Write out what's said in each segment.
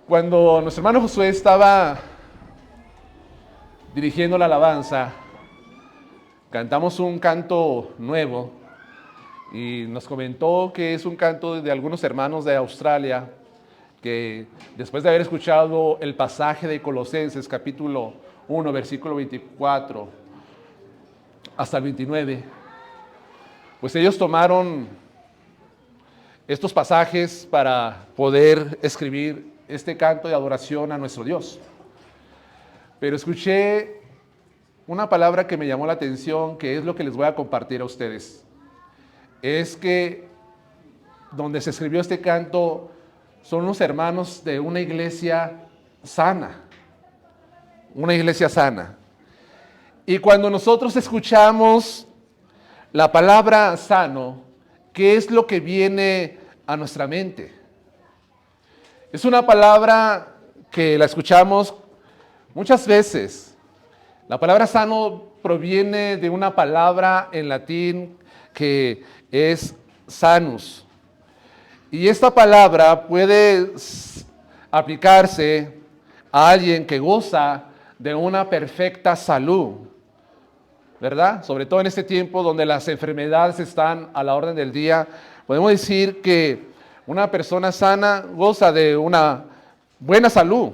Cuando nuestro hermano Josué estaba dirigiendo la alabanza, cantamos un canto nuevo y nos comentó que es un canto de algunos hermanos de Australia que después de haber escuchado el pasaje de Colosenses capítulo 1, versículo 24 hasta el 29, pues ellos tomaron estos pasajes para poder escribir este canto de adoración a nuestro Dios. Pero escuché una palabra que me llamó la atención, que es lo que les voy a compartir a ustedes. Es que donde se escribió este canto son los hermanos de una iglesia sana. Una iglesia sana. Y cuando nosotros escuchamos la palabra sano, ¿qué es lo que viene a nuestra mente? Es una palabra que la escuchamos muchas veces. La palabra sano proviene de una palabra en latín que es sanus. Y esta palabra puede aplicarse a alguien que goza de una perfecta salud, ¿verdad? Sobre todo en este tiempo donde las enfermedades están a la orden del día, podemos decir que una persona sana goza de una buena salud.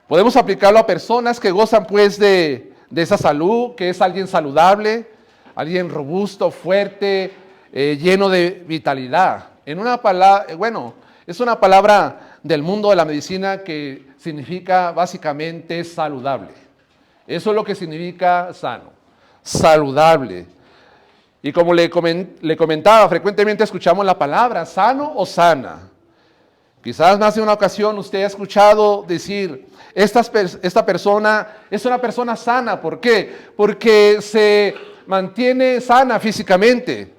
Podemos aplicarlo a personas que gozan pues de esa salud, que es alguien saludable, alguien robusto, fuerte, lleno de vitalidad. En una palabra, es una palabra del mundo de la medicina que significa básicamente saludable. Eso es lo que significa sano, saludable. Y como le comentaba, frecuentemente escuchamos la palabra sano o sana. Quizás más de una ocasión usted ha escuchado decir, esta persona es una persona sana. ¿Por qué? Porque se mantiene sana físicamente.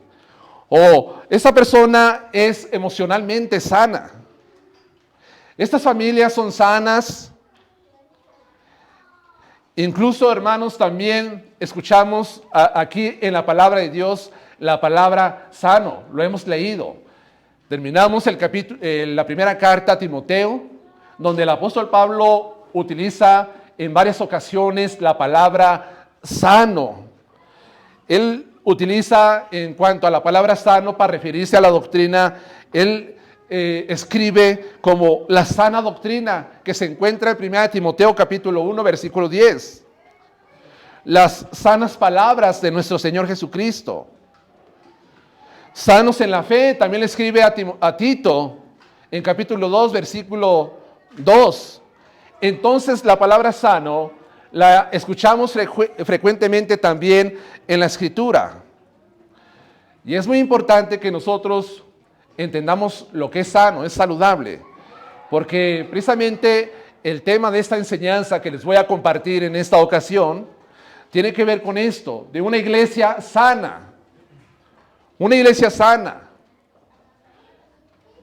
O esta persona es emocionalmente sana. Estas familias son sanas. Incluso, hermanos, también escuchamos aquí en la palabra de Dios la palabra sano. Lo hemos leído. Terminamos la primera carta a Timoteo, donde el apóstol Pablo utiliza en varias ocasiones la palabra sano. Él utiliza en cuanto a la palabra sano para referirse a la doctrina. Él escribe como la sana doctrina que se encuentra en 1 Timoteo capítulo 1 versículo 10. Las sanas palabras de nuestro Señor Jesucristo. Sanos en la fe, también le escribe a Tito en capítulo 2 versículo 2. Entonces la palabra sano la escuchamos frecuentemente también en la Escritura. Y es muy importante que nosotros entendamos lo que es sano, es saludable, porque precisamente el tema de esta enseñanza que les voy a compartir en esta ocasión tiene que ver con esto, de una iglesia sana,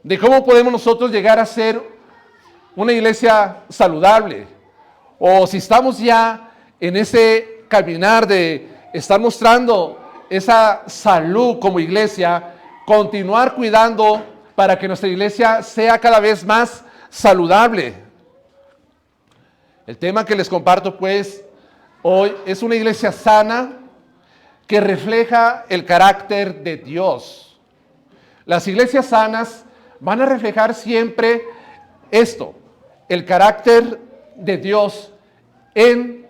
de cómo podemos nosotros llegar a ser una iglesia saludable, o si estamos ya en ese caminar de estar mostrando esa salud como iglesia, continuar cuidando para que nuestra iglesia sea cada vez más saludable. El tema que les comparto pues hoy es una iglesia sana que refleja el carácter de Dios. Las iglesias sanas van a reflejar siempre esto, el carácter de Dios en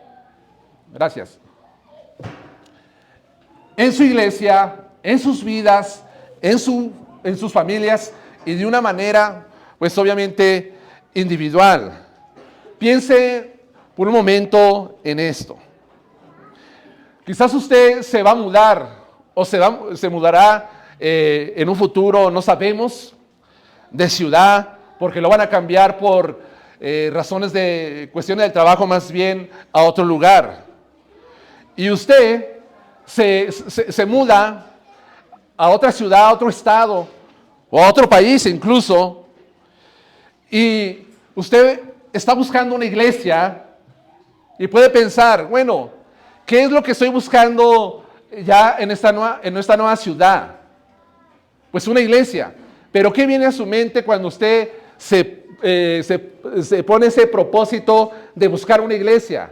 su iglesia, en sus vidas, en sus familias y de una manera, pues obviamente, individual. Piense por un momento en esto. Quizás usted se va a mudar o se mudará en un futuro, no sabemos, de ciudad, porque lo van a cambiar por razones de cuestiones del trabajo, más bien a otro lugar. Y usted se muda a otra ciudad, a otro estado, o a otro país incluso, y usted está buscando una iglesia y puede pensar, bueno, ¿qué es lo que estoy buscando ya en esta nueva ciudad? Pues una iglesia. Pero ¿qué viene a su mente cuando usted se se pone ese propósito de buscar una iglesia?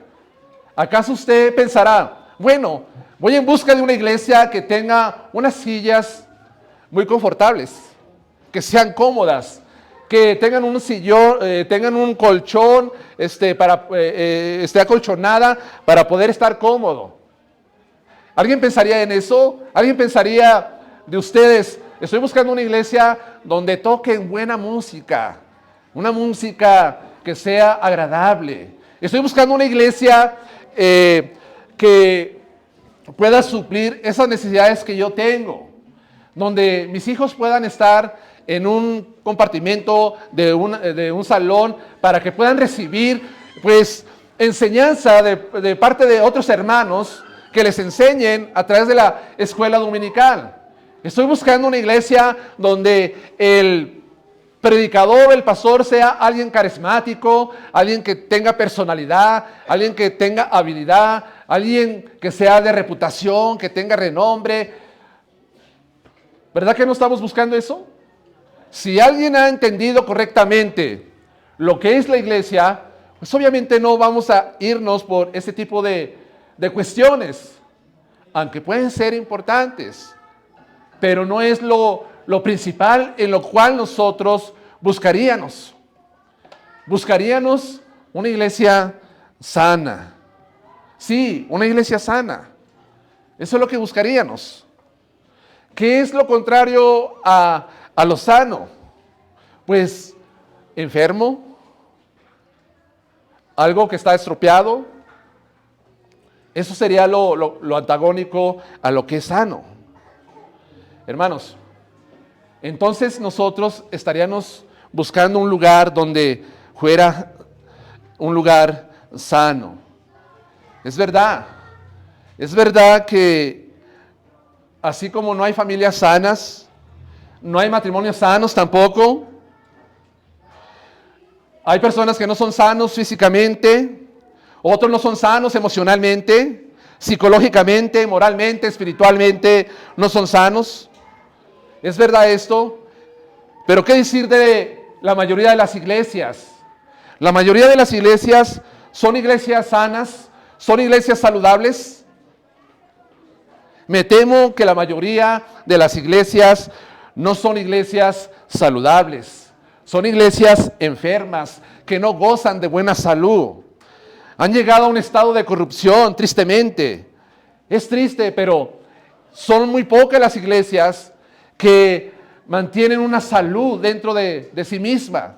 ¿Acaso usted pensará, bueno, voy en busca de una iglesia que tenga unas sillas muy confortables, que sean cómodas, que tengan un sillón, tengan un colchón, esté acolchonada para poder estar cómodo? ¿Alguien pensaría en eso? ¿Alguien pensaría de ustedes, estoy buscando una iglesia donde toquen buena música, una música que sea agradable? Estoy buscando una iglesia que pueda suplir esas necesidades que yo tengo, donde mis hijos puedan estar en un compartimento de un salón para que puedan recibir pues enseñanza de parte de otros hermanos que les enseñen a través de la escuela dominical. Estoy buscando una iglesia donde el predicador, el pastor sea alguien carismático, alguien que tenga personalidad, alguien que tenga habilidad, alguien que sea de reputación, que tenga renombre. ¿Verdad que no estamos buscando eso? Si alguien ha entendido correctamente lo que es la iglesia, pues obviamente no vamos a irnos por ese tipo de cuestiones, aunque pueden ser importantes, pero no es lo principal en lo cual nosotros buscaríamos. Buscaríamos una iglesia sana. Sí, una iglesia sana. Eso es lo que buscaríamos. ¿Qué es lo contrario a lo sano? Pues enfermo, algo que está estropeado. Eso sería lo antagónico a lo que es sano. Hermanos, entonces nosotros estaríamos buscando un lugar donde fuera un lugar sano. Es verdad que así como no hay familias sanas, no hay matrimonios sanos tampoco. Hay personas que no son sanos físicamente, otros no son sanos emocionalmente, psicológicamente, moralmente, espiritualmente, no son sanos. ¿Es verdad esto? Pero ¿qué decir de la mayoría de las iglesias? La mayoría de las iglesias son iglesias sanas, son iglesias saludables. Me temo que la mayoría de las iglesias no son iglesias saludables, son iglesias enfermas que no gozan de buena salud. Han llegado a un estado de corrupción, tristemente. Es triste, pero son muy pocas las iglesias que mantienen una salud dentro de sí misma,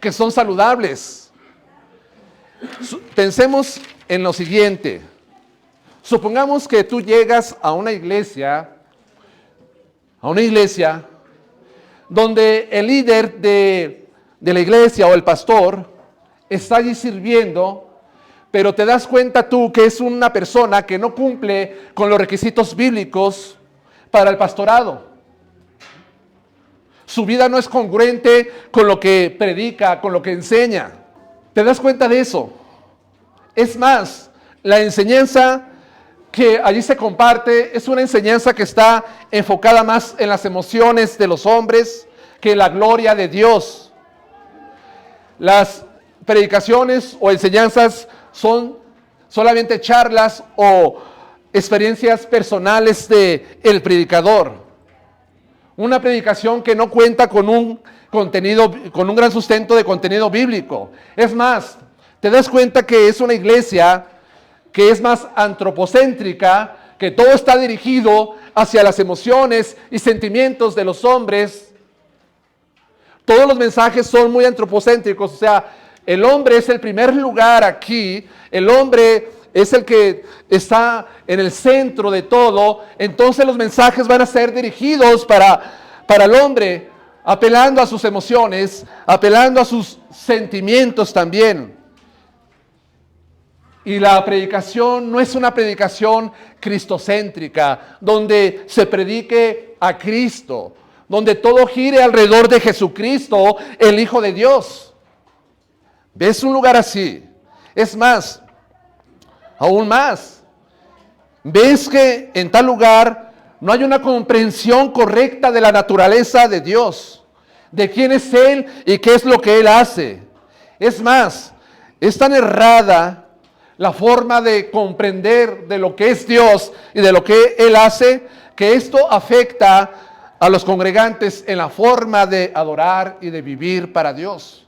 que son saludables. Pensemos en lo siguiente. Supongamos que tú llegas a una iglesia donde el líder de la iglesia o el pastor está allí sirviendo, pero te das cuenta tú que es una persona que no cumple con los requisitos bíblicos para el pastorado. Su vida no es congruente con lo que predica, con lo que enseña. ¿Te das cuenta de eso? Es más, la enseñanza que allí se comparte es una enseñanza que está enfocada más en las emociones de los hombres que en la gloria de Dios. Las predicaciones o enseñanzas son solamente charlas o experiencias personales del predicador. Una predicación que no cuenta con un contenido, con un gran sustento de contenido bíblico. Es más, te das cuenta que es una iglesia que es más antropocéntrica, que todo está dirigido hacia las emociones y sentimientos de los hombres. Todos los mensajes son muy antropocéntricos, o sea, el hombre es el primer lugar aquí, el hombre es el que está en el centro de todo, entonces los mensajes van a ser dirigidos para el hombre, apelando a sus emociones, apelando a sus sentimientos también. Y la predicación no es una predicación cristocéntrica, donde se predique a Cristo, donde todo gire alrededor de Jesucristo, el Hijo de Dios. ¿Ves un lugar así? Es más, aún más, ves que en tal lugar no hay una comprensión correcta de la naturaleza de Dios, de quién es Él y qué es lo que Él hace. Es más, es tan errada la forma de comprender de lo que es Dios y de lo que Él hace, que esto afecta a los congregantes en la forma de adorar y de vivir para Dios.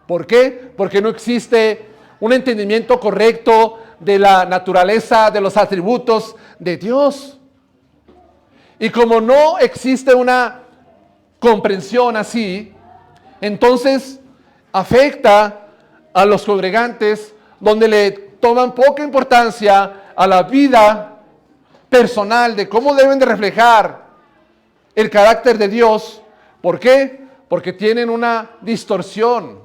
¿Por qué? Porque no existe un entendimiento correcto de la naturaleza, de los atributos de Dios. Y como no existe una comprensión así, entonces afecta a los congregantes donde le toman poca importancia a la vida personal de cómo deben de reflejar el carácter de Dios. ¿Por qué? Porque tienen una distorsión,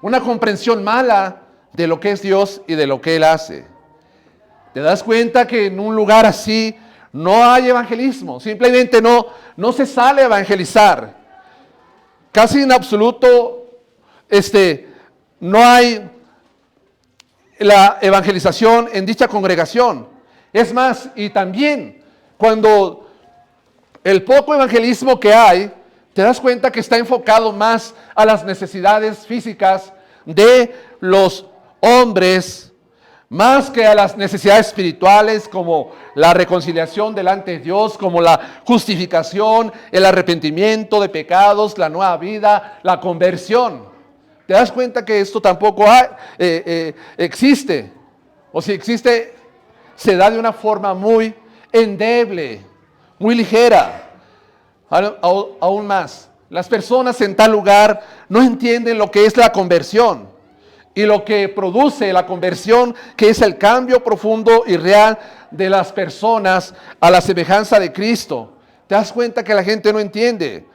una comprensión mala de lo que es Dios y de lo que Él hace. ¿Te das cuenta que en un lugar así no hay evangelismo? Simplemente no se sale a evangelizar. Casi en absoluto no hay la evangelización en dicha congregación. Es más, y también cuando el poco evangelismo que hay, te das cuenta que está enfocado más a las necesidades físicas de los hombres, más que a las necesidades espirituales como la reconciliación delante de Dios, como la justificación, el arrepentimiento de pecados, la nueva vida, la conversión. ¿Te das cuenta que esto tampoco existe? O si existe, se da de una forma muy endeble, muy ligera. Aún más, las personas en tal lugar no entienden lo que es la conversión y lo que produce la conversión, que es el cambio profundo y real de las personas a la semejanza de Cristo. ¿Te das cuenta que la gente no entiende?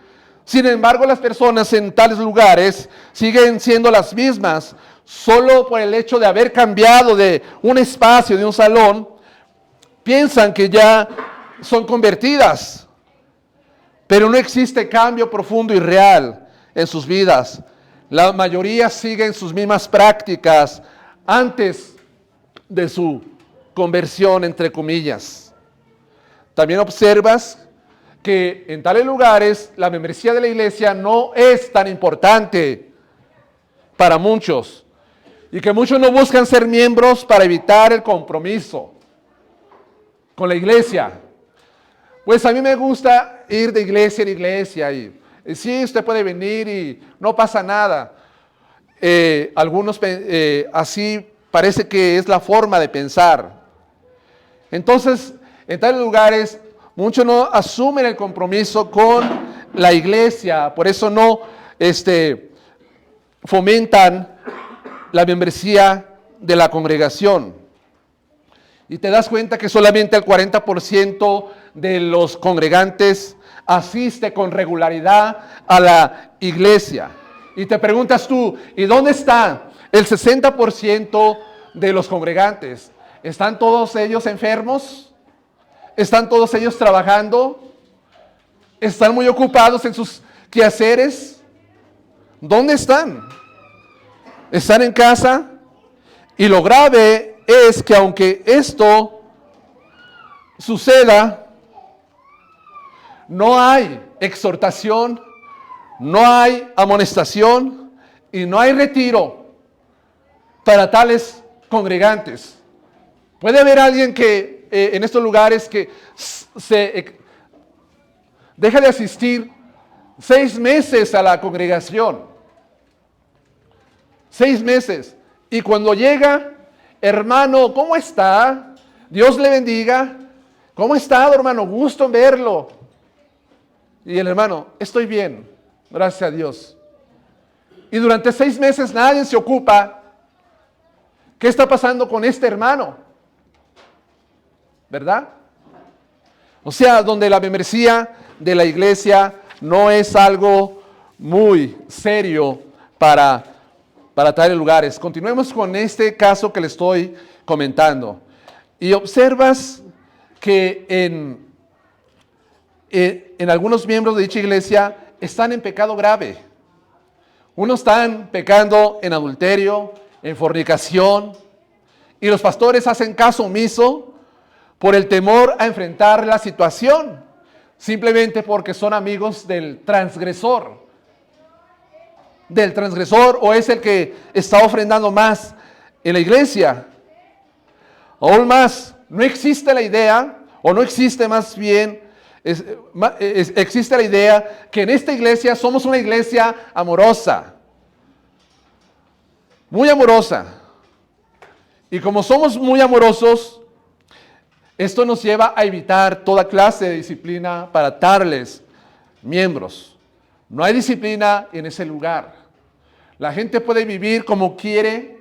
Sin embargo, las personas en tales lugares siguen siendo las mismas, solo por el hecho de haber cambiado de un espacio, de un salón, piensan que ya son convertidas, pero no existe cambio profundo y real en sus vidas. La mayoría siguen sus mismas prácticas antes de su conversión, entre comillas. También observas que en tales lugares la membresía de la iglesia no es tan importante para muchos y que muchos no buscan ser miembros para evitar el compromiso con la iglesia. Pues a mí me gusta ir de iglesia en iglesia y sí, usted puede venir y no pasa nada. Algunos así parece que es la forma de pensar. Entonces, en tales lugares, muchos no asumen el compromiso con la iglesia, por eso no fomentan la membresía de la congregación. Y te das cuenta que solamente el 40% de los congregantes asiste con regularidad a la iglesia. Y te preguntas tú, ¿y dónde está el 60% de los congregantes? ¿Están todos ellos enfermos? ¿Están todos ellos trabajando? ¿Están muy ocupados en sus quehaceres? ¿Dónde están? ¿Están en casa? Y lo grave es que aunque esto suceda, no hay exhortación, no hay amonestación y no hay retiro para tales congregantes. Puede haber alguien que en estos lugares que deja de asistir 6 meses a la congregación. 6 meses. Y cuando llega, hermano, ¿cómo está? Dios le bendiga. ¿Cómo está, hermano? Gusto en verlo. Y el hermano, estoy bien, gracias a Dios. Y durante 6 meses nadie se ocupa. ¿Qué está pasando con este hermano? ¿Verdad? O sea, donde la membresía de la iglesia no es algo muy serio para tales lugares. Continuemos con este caso que le estoy comentando. Y observas que en algunos miembros de dicha iglesia están en pecado grave. Unos están pecando en adulterio, en fornicación, y los pastores hacen caso omiso por el temor a enfrentar la situación. simplemente porque son amigos del transgresor o es el que está ofrendando más en la iglesia. Aún más, no existe la idea, o no existe más bien, existe la idea que en esta iglesia somos una iglesia amorosa, muy amorosa. Y como somos muy amorosos, esto nos lleva a evitar toda clase de disciplina para tales miembros. No hay disciplina en ese lugar. La gente puede vivir como quiere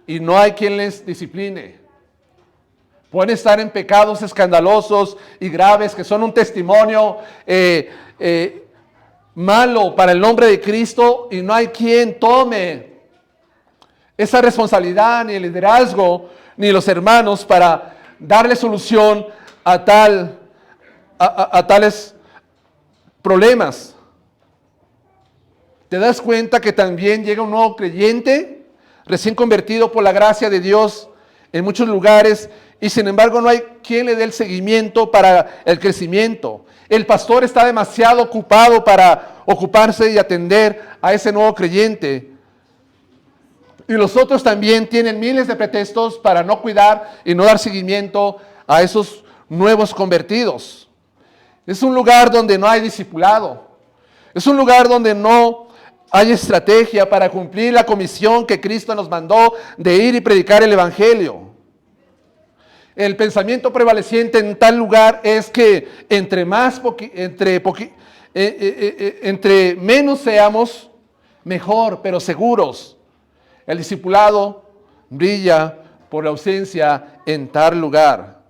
y no hay quien les discipline. Pueden estar en pecados escandalosos y graves que son un testimonio malo para el nombre de Cristo y no hay quien tome esa responsabilidad, ni el liderazgo, ni los hermanos para darle solución a tales problemas. ¿Te das cuenta que también llega un nuevo creyente, recién convertido por la gracia de Dios en muchos lugares, y sin embargo no hay quien le dé el seguimiento para el crecimiento? El pastor está demasiado ocupado para ocuparse y atender a ese nuevo creyente. Y los otros también tienen miles de pretextos para no cuidar y no dar seguimiento a esos nuevos convertidos. Es un lugar donde no hay discipulado. Es un lugar donde no hay estrategia para cumplir la comisión que Cristo nos mandó de ir y predicar el Evangelio. El pensamiento prevaleciente en tal lugar es que entre menos seamos, mejor, pero seguros. El discipulado brilla por la ausencia en tal lugar.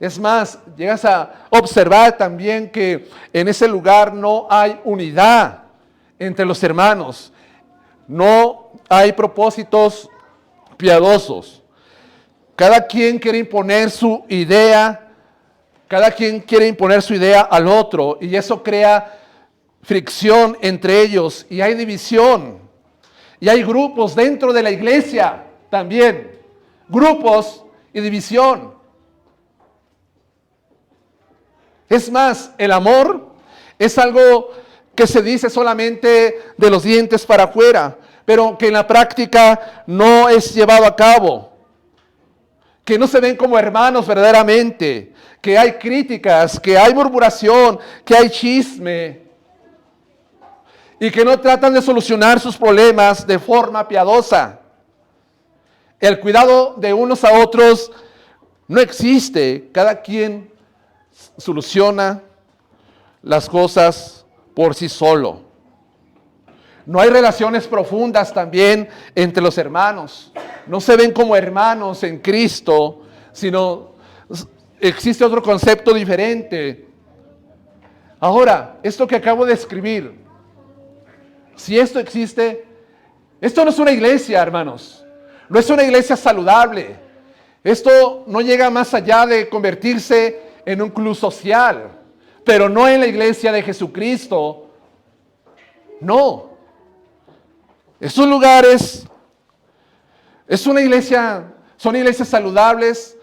Es más, llegas a observar también que en ese lugar no hay unidad entre los hermanos. No hay propósitos piadosos. Cada quien quiere imponer su idea, al otro y eso crea fricción entre ellos y hay división. Y hay grupos dentro de la iglesia también, grupos y división. Es más, el amor es algo que se dice solamente de los dientes para afuera, pero que en la práctica no es llevado a cabo. Que no se ven como hermanos verdaderamente, que hay críticas, que hay murmuración, que hay chisme. Y que no tratan de solucionar sus problemas de forma piadosa. El cuidado de unos a otros no existe. Cada quien soluciona las cosas por sí solo. No hay relaciones profundas también entre los hermanos. No se ven como hermanos en Cristo, sino existe otro concepto diferente. Ahora, esto que acabo de escribir, si esto existe, esto no es una iglesia, hermanos. No es una iglesia saludable. Esto no llega más allá de convertirse en un club social, pero no en la iglesia de Jesucristo. No. Estos lugares, son iglesias saludables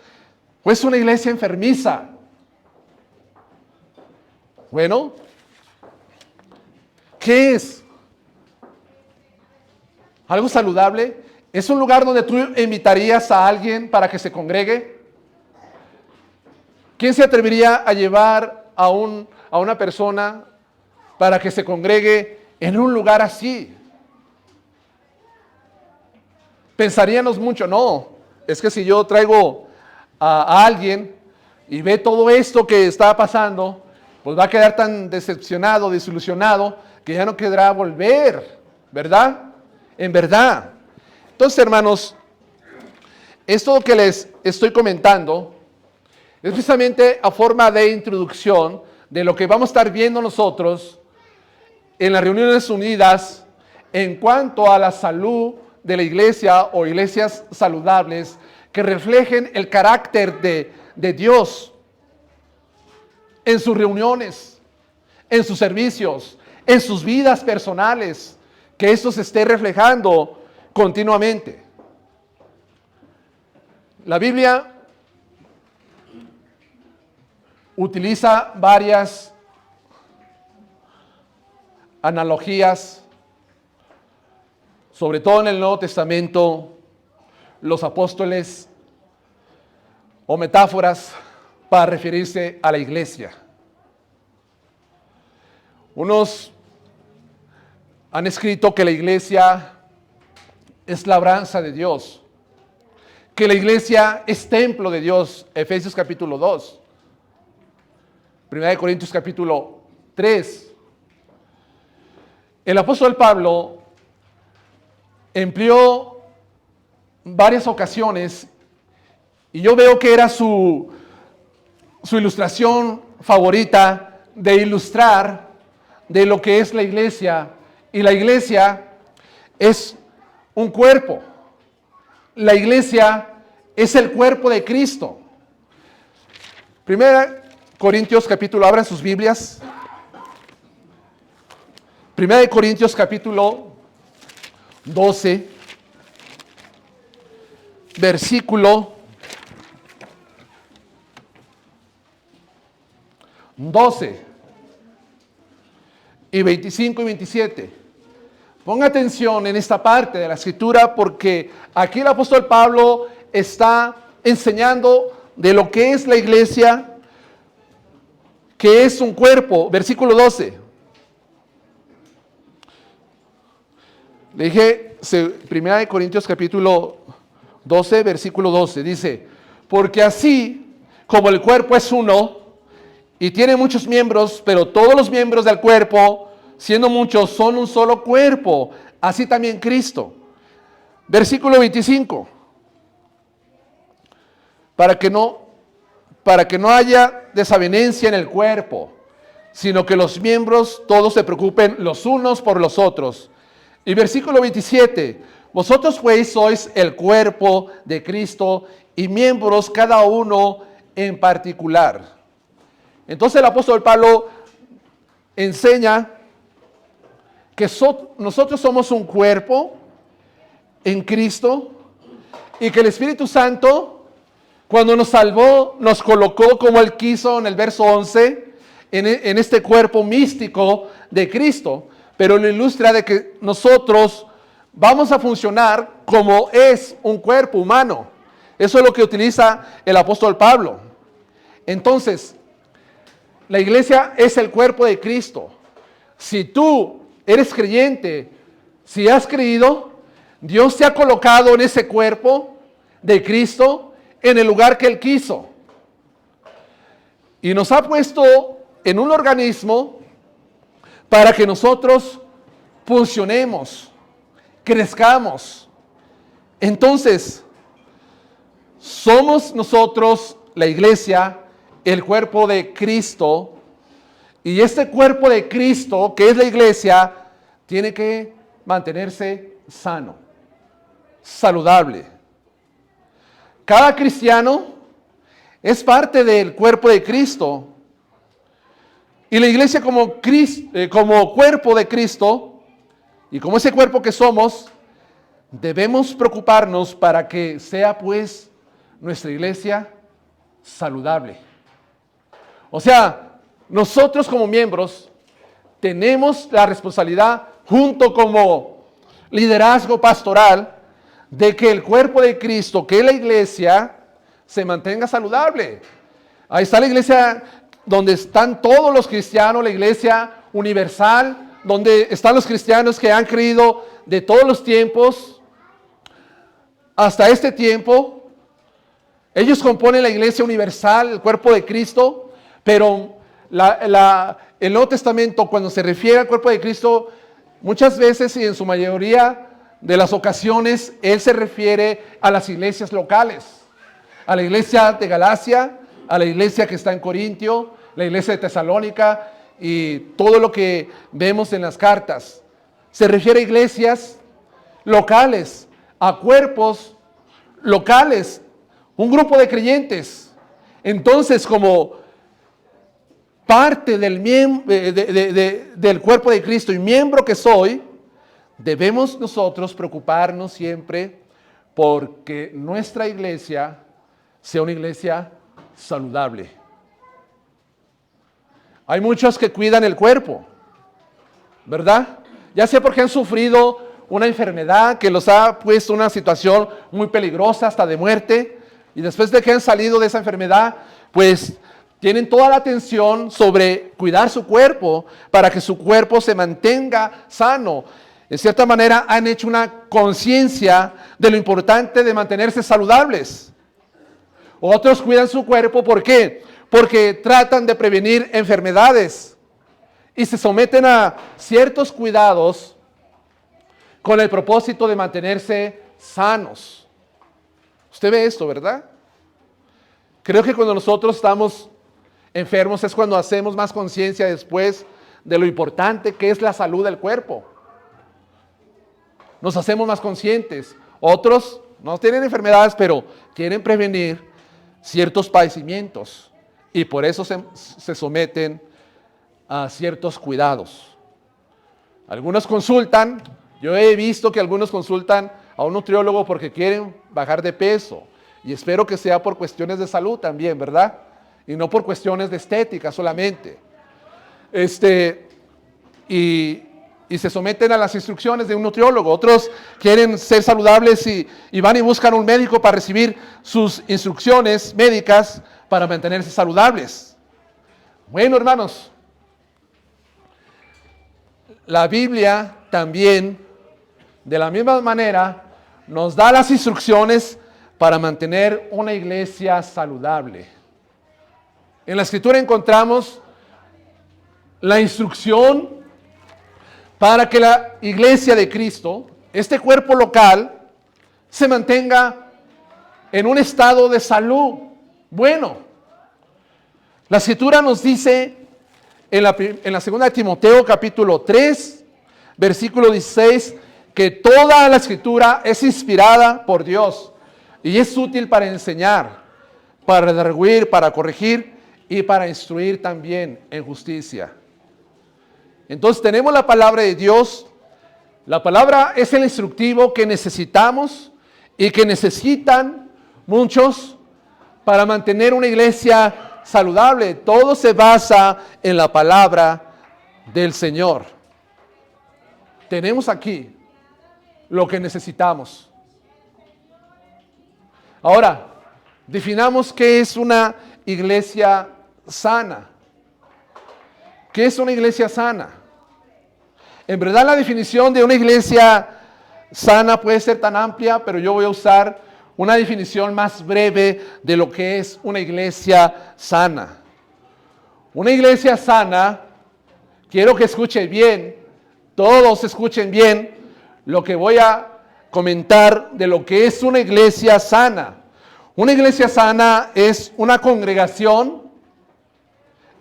o es una iglesia enfermiza. Bueno, ¿qué es? ¿Algo saludable? ¿Es un lugar donde tú invitarías a alguien para que se congregue? ¿Quién se atrevería a llevar a una persona para que se congregue en un lugar así? Pensaríamos mucho, no, es que si yo traigo a alguien y ve todo esto que está pasando, pues va a quedar tan decepcionado, desilusionado, que ya no querrá volver, ¿verdad? En verdad. Entonces, hermanos, esto que les estoy comentando es precisamente a forma de introducción de lo que vamos a estar viendo nosotros en las reuniones unidas en cuanto a la salud de la iglesia o iglesias saludables que reflejen el carácter de Dios en sus reuniones, en sus servicios, en sus vidas personales, que esto se esté reflejando continuamente. La Biblia utiliza varias analogías, sobre todo en el Nuevo Testamento, los apóstoles o metáforas para referirse a la iglesia. Unos han escrito que la iglesia es labranza de Dios, que la iglesia es templo de Dios, Efesios capítulo 2, 1 Corintios capítulo 3. El apóstol Pablo empleó varias ocasiones y yo veo que era su ilustración favorita de ilustrar de lo que es la iglesia. Y la iglesia es un cuerpo. La iglesia es el cuerpo de Cristo. 1 Corintios capítulo, abran sus Biblias. 1 Corintios capítulo 12, versículo 12 y 25 y 27. Ponga atención en esta parte de la escritura porque aquí el apóstol Pablo está enseñando de lo que es la iglesia, que es un cuerpo. Versículo 12. Le dije, 1 Corintios capítulo 12, versículo 12, dice, porque así como el cuerpo es uno y tiene muchos miembros, pero todos los miembros del cuerpo, siendo muchos, son un solo cuerpo, así también Cristo. Versículo 25, para que no haya desavenencia en el cuerpo, sino que los miembros todos se preocupen los unos por los otros. Y versículo 27, vosotros pues sois el cuerpo de Cristo y miembros cada uno en particular. Entonces el apóstol Pablo enseña que nosotros somos un cuerpo en Cristo y que el Espíritu Santo, cuando nos salvó, nos colocó como Él quiso en el verso 11, en este cuerpo místico de Cristo. Pero lo ilustra de que nosotros vamos a funcionar como es un cuerpo humano. Eso es lo que utiliza el apóstol Pablo. Entonces, la iglesia es el cuerpo de Cristo. Si tú eres creyente, si has creído, Dios te ha colocado en ese cuerpo de Cristo en el lugar que Él quiso. Y nos ha puesto en un organismo para que nosotros funcionemos, crezcamos. Entonces, somos nosotros, la iglesia, el cuerpo de Cristo, y este cuerpo de Cristo, que es la iglesia, tiene que mantenerse sano, saludable. Cada cristiano es parte del cuerpo de Cristo. Y la iglesia como cuerpo de Cristo, y como ese cuerpo que somos, debemos preocuparnos para que sea pues nuestra iglesia saludable. O sea, nosotros como miembros tenemos la responsabilidad, junto como liderazgo pastoral, de que el cuerpo de Cristo, que es la iglesia, se mantenga saludable. Ahí está la iglesia donde están todos los cristianos, la iglesia universal, donde están los cristianos que han creído de todos los tiempos hasta este tiempo. Ellos componen la iglesia universal, el cuerpo de Cristo, pero el Nuevo Testamento, cuando se refiere al cuerpo de Cristo, muchas veces y en su mayoría de las ocasiones, Él se refiere a las iglesias locales, a la iglesia de Galacia, a la iglesia que está en Corintio, la iglesia de Tesalónica y todo lo que vemos en las cartas. Se refiere a iglesias locales, a cuerpos locales, un grupo de creyentes. Entonces, como parte del cuerpo de Cristo y miembro que soy, debemos nosotros preocuparnos siempre porque nuestra iglesia sea una iglesia saludable. Hay muchos que cuidan el cuerpo, ¿verdad? Ya sea porque han sufrido una enfermedad que los ha puesto en una situación muy peligrosa, hasta de muerte, y después de que han salido de esa enfermedad, pues tienen toda la atención sobre cuidar su cuerpo para que su cuerpo se mantenga sano. En cierta manera han hecho una conciencia de lo importante de mantenerse saludables. Otros cuidan su cuerpo, ¿por qué? Porque tratan de prevenir enfermedades y se someten a ciertos cuidados con el propósito de mantenerse sanos. Usted ve esto, ¿verdad? Creo que cuando nosotros estamos enfermos es cuando hacemos más conciencia después de lo importante que es la salud del cuerpo. Nos hacemos más conscientes. Otros no tienen enfermedades, pero quieren prevenir ciertos padecimientos y por eso se someten a ciertos cuidados. Algunos consultan, yo he visto que algunos consultan a un nutriólogo porque quieren bajar de peso y espero que sea por cuestiones de salud también, ¿verdad? Y no por cuestiones de estética solamente. Y se someten a las instrucciones de un nutriólogo. Otros quieren ser saludables y van y buscan un médico para recibir sus instrucciones médicas para mantenerse saludables. Bueno, hermanos, la Biblia también, de la misma manera, nos da las instrucciones para mantener una iglesia saludable. En la Escritura encontramos la instrucción para que la iglesia de Cristo, este cuerpo local, se mantenga en un estado de salud bueno. La Escritura nos dice en la segunda de Timoteo capítulo 3, versículo 16, que toda la Escritura es inspirada por Dios y es útil para enseñar, para redarguir, para corregir y para instruir también en justicia. Entonces tenemos la palabra de Dios. La palabra es el instructivo que necesitamos y que necesitan muchos para mantener una iglesia saludable. Todo se basa en la palabra del Señor. Tenemos aquí lo que necesitamos. Ahora, definamos qué es una iglesia sana. ¿Qué es una iglesia sana? En verdad la definición de una iglesia sana puede ser tan amplia, pero yo voy a usar una definición más breve de lo que es una iglesia sana. Una iglesia sana, quiero que escuchen bien, todos escuchen bien lo que voy a comentar de lo que es una iglesia sana. Una iglesia sana es una congregación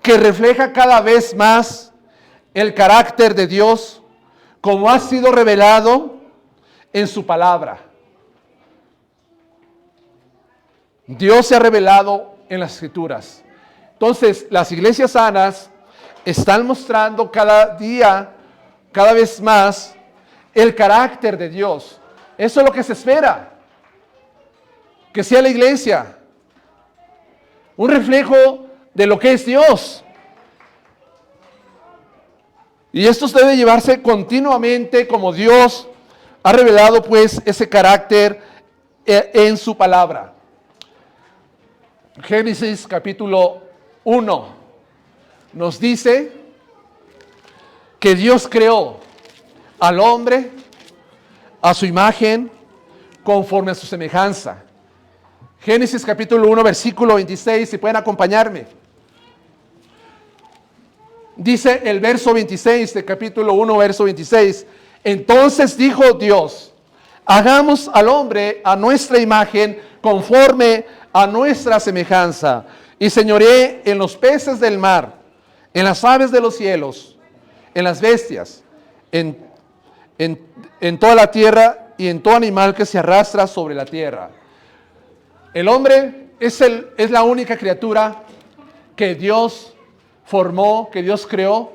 que refleja cada vez más el carácter de Dios como ha sido revelado en su palabra. Dios se ha revelado en las Escrituras. Entonces, las iglesias sanas están mostrando cada día, cada vez más, el carácter de Dios. Eso es lo que se espera. Que sea la iglesia un reflejo de lo que es Dios. Y esto debe llevarse continuamente como Dios ha revelado pues ese carácter en su palabra. Génesis capítulo 1 nos dice que Dios creó al hombre a su imagen conforme a su semejanza. Génesis capítulo 1 versículo 26, si pueden acompañarme. Dice el verso 26 de capítulo 1 verso 26. Entonces dijo Dios, hagamos al hombre a nuestra imagen conforme a nuestra semejanza, y señoree en los peces del mar, en las aves de los cielos, en las bestias, en toda la tierra y en todo animal que se arrastra sobre la tierra. El hombre es la única criatura que Dios formó, que Dios creó,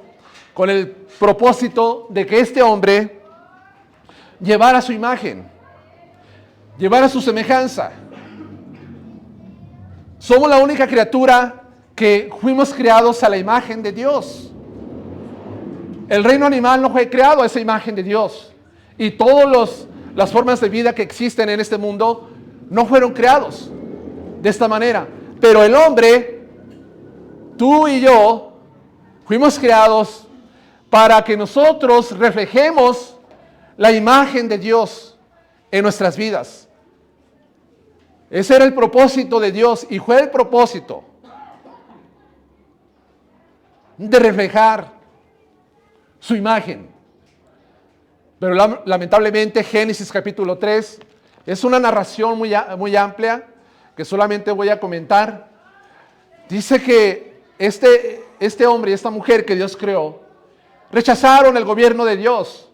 con el propósito de que este hombre llevara su imagen, llevara su semejanza. Somos la única criatura que fuimos creados a la imagen de Dios. El reino animal no fue creado a esa imagen de Dios. Y todas las formas de vida que existen en este mundo no fueron creados de esta manera. Pero el hombre, tú y yo, fuimos creados para que nosotros reflejemos la imagen de Dios en nuestras vidas. Ese era el propósito de Dios y fue el propósito de reflejar su imagen. Pero lamentablemente Génesis capítulo 3 es una narración muy amplia que solamente voy a comentar. Dice que este hombre y esta mujer que Dios creó rechazaron el gobierno de Dios,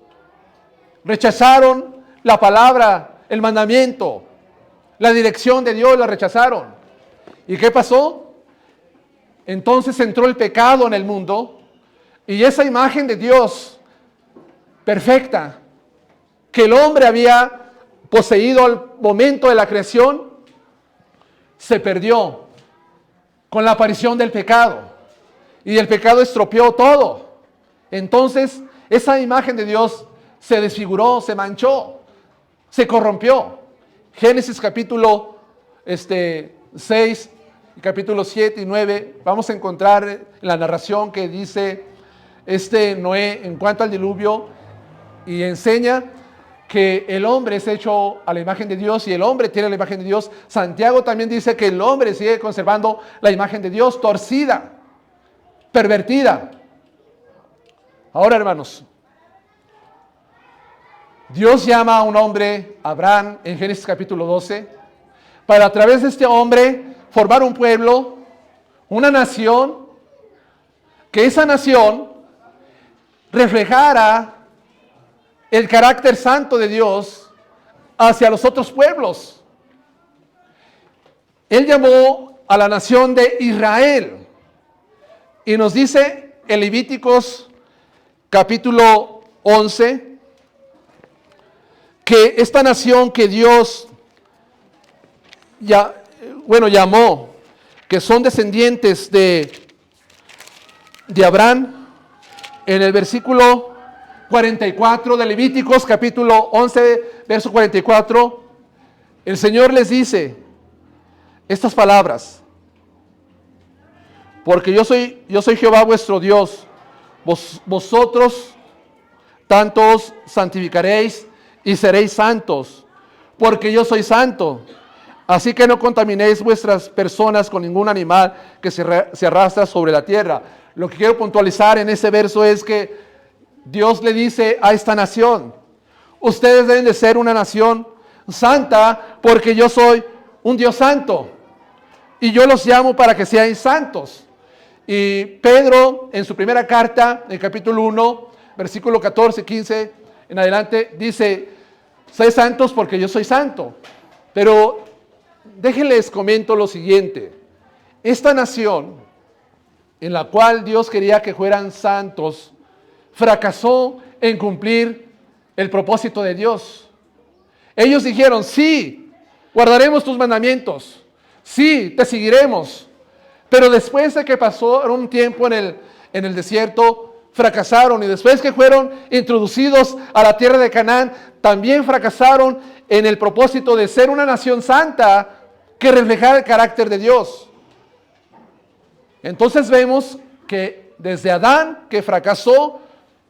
rechazaron la palabra, el mandamiento, la dirección de Dios, la rechazaron. ¿Y qué pasó? Entonces entró el pecado en el mundo y esa imagen de Dios perfecta que el hombre había poseído al momento de la creación se perdió con la aparición del pecado y el pecado estropeó todo. Entonces esa imagen de Dios se desfiguró, se manchó, se corrompió. Génesis capítulo 6, capítulo 7 y 9, vamos a encontrar la narración que dice Noé en cuanto al diluvio y enseña que el hombre es hecho a la imagen de Dios y el hombre tiene la imagen de Dios. Santiago también dice que el hombre sigue conservando la imagen de Dios torcida, pervertida. Ahora, hermanos, Dios llama a un hombre, Abraham, en Génesis capítulo 12, para a través de este hombre formar un pueblo, una nación, que esa nación reflejara el carácter santo de Dios hacia los otros pueblos. Él llamó a la nación de Israel y nos dice en Levíticos capítulo 11 que esta nación que Dios llamó, que son descendientes de Abraham, en el versículo 44 de Levíticos capítulo 11, verso 44, el Señor les dice estas palabras: porque yo soy Jehová vuestro Dios, vosotros tanto os santificaréis y seréis santos, porque yo soy santo. Así que no contaminéis vuestras personas con ningún animal que se arrastra sobre la tierra. Lo que quiero puntualizar en ese verso es que Dios le dice a esta nación: ustedes deben de ser una nación santa porque yo soy un Dios santo y yo los llamo para que sean santos. Y Pedro en su primera carta, en el capítulo 1, versículo 14, 15 en adelante, dice: sed santos porque yo soy santo. Pero déjenles comento lo siguiente: esta nación en la cual Dios quería que fueran santos fracasó en cumplir el propósito de Dios. Ellos dijeron: sí, guardaremos tus mandamientos, sí, te seguiremos. Pero después de que pasó un tiempo en el desierto, fracasaron. Y después que fueron introducidos a la tierra de Canaán, también fracasaron en el propósito de ser una nación santa que reflejara el carácter de Dios. Entonces vemos que desde Adán, que fracasó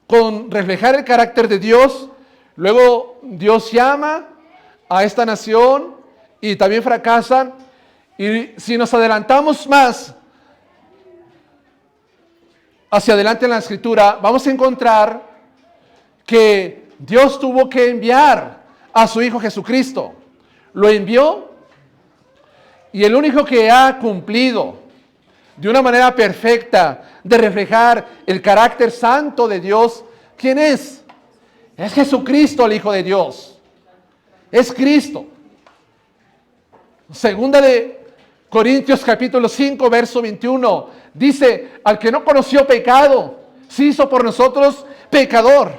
con reflejar el carácter de Dios, luego Dios llama a esta nación y también fracasan. Y si nos adelantamos más hacia adelante en la Escritura, vamos a encontrar que Dios tuvo que enviar a su Hijo Jesucristo. Lo envió y el único que ha cumplido de una manera perfecta de reflejar el carácter santo de Dios, ¿quién es? Es Jesucristo, el Hijo de Dios. Es Cristo. Segunda de Corintios capítulo 5, verso 21, dice: al que no conoció pecado, se hizo por nosotros pecador,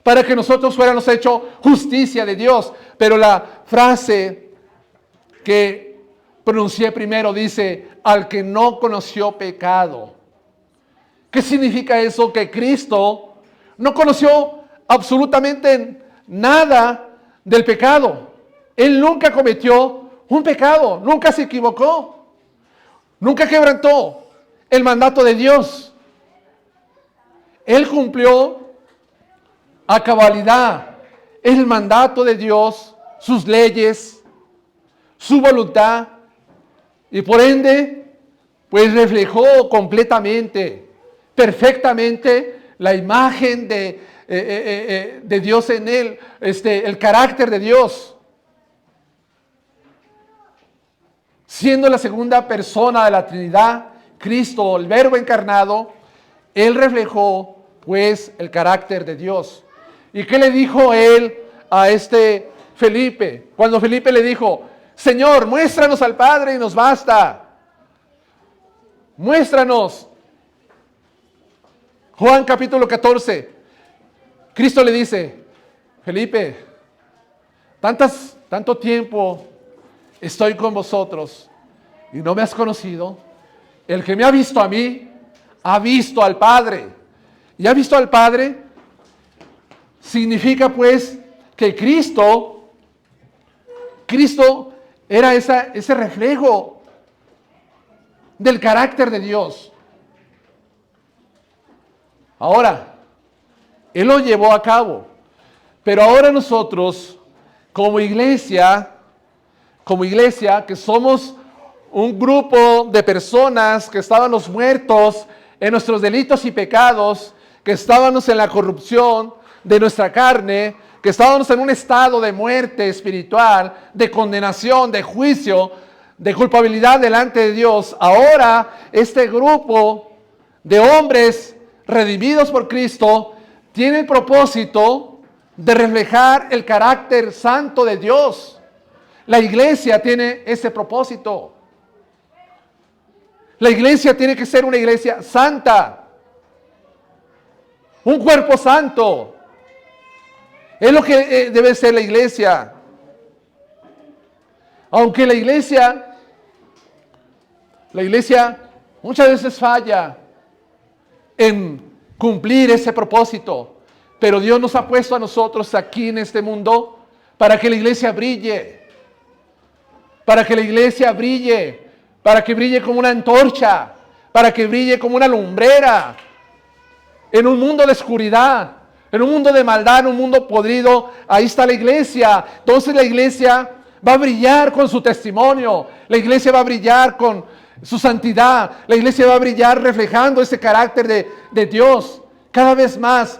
para que nosotros fuéramos hechos justicia de Dios. Pero la frase que pronuncié primero dice: al que no conoció pecado. ¿Qué significa eso? Que Cristo no conoció absolutamente nada del pecado. Él nunca cometió un pecado, nunca se equivocó, nunca quebrantó el mandato de Dios. Él cumplió a cabalidad el mandato de Dios, sus leyes, su voluntad, y por ende, pues reflejó completamente, perfectamente la imagen de Dios en él, el carácter de Dios. Siendo la segunda persona de la Trinidad, Cristo, el Verbo encarnado, Él reflejó pues el carácter de Dios. ¿Y qué le dijo Él a Felipe? Cuando Felipe le dijo, Señor, muéstranos al Padre y nos basta. Muéstranos. Juan capítulo 14. Cristo le dice, Felipe, tanto tiempo estoy con vosotros y no me has conocido. El que me ha visto a mí, ha visto al Padre. Y ha visto al Padre significa pues que Cristo era ese reflejo del carácter de Dios. Ahora, Él lo llevó a cabo. Pero ahora nosotros, como iglesia, que somos un grupo de personas que estábamos muertos en nuestros delitos y pecados, que estábamos en la corrupción de nuestra carne, que estábamos en un estado de muerte espiritual, de condenación, de juicio, de culpabilidad delante de Dios. Ahora este grupo de hombres redimidos por Cristo tiene el propósito de reflejar el carácter santo de Dios. La iglesia tiene ese propósito. La iglesia tiene que ser una iglesia santa. Un cuerpo santo. Es lo que debe ser la iglesia. Aunque la iglesia muchas veces falla en cumplir ese propósito. Pero Dios nos ha puesto a nosotros aquí en este mundo para que la iglesia brille. Para que la iglesia brille. Para que brille como una antorcha. Para que brille como una lumbrera. En un mundo de oscuridad. En un mundo de maldad, en un mundo podrido. Ahí está la iglesia. Entonces la iglesia va a brillar con su testimonio. La iglesia va a brillar con su santidad. La iglesia va a brillar reflejando ese carácter de Dios. Cada vez más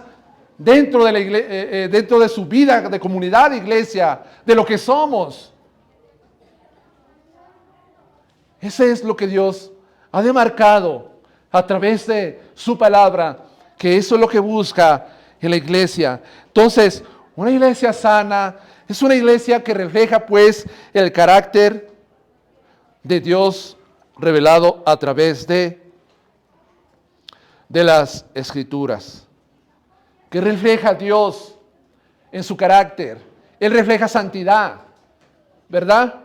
dentro de su vida de comunidad de iglesia. De lo que somos. Ese es lo que Dios ha demarcado a través de su palabra, que eso es lo que busca en la iglesia. Entonces, una iglesia sana es una iglesia que refleja pues el carácter de Dios revelado a través de las Escrituras, que refleja a Dios en su carácter. Él refleja santidad, ¿verdad?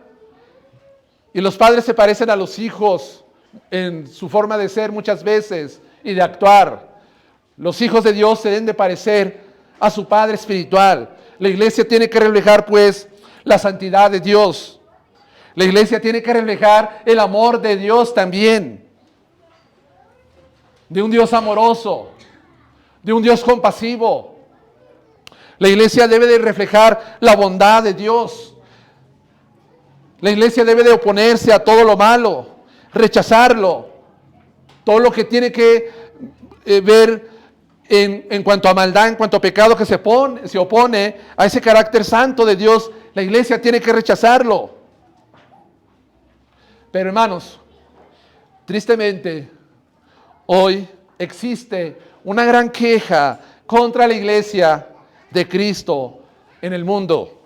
Y los padres se parecen a los hijos en su forma de ser muchas veces y de actuar. Los hijos de Dios se deben de parecer a su Padre espiritual. La iglesia tiene que reflejar pues la santidad de Dios. La iglesia tiene que reflejar el amor de Dios también. De un Dios amoroso, de un Dios compasivo. La iglesia debe de reflejar la bondad de Dios. La iglesia debe de oponerse a todo lo malo, rechazarlo. Todo lo que tiene que ver en cuanto a maldad, en cuanto a pecado que se opone a ese carácter santo de Dios, la iglesia tiene que rechazarlo. Pero hermanos, tristemente, hoy existe una gran queja contra la iglesia de Cristo en el mundo.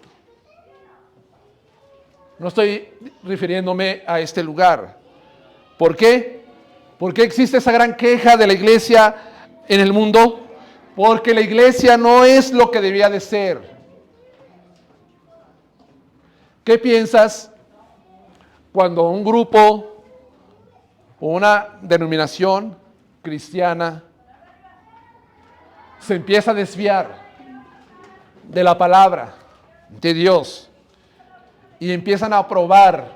No estoy refiriéndome a este lugar. ¿Por qué? ¿Por qué existe esa gran queja de la iglesia en el mundo? Porque la iglesia no es lo que debía de ser. ¿Qué piensas cuando un grupo o una denominación cristiana se empieza a desviar de la palabra de Dios y empiezan a aprobar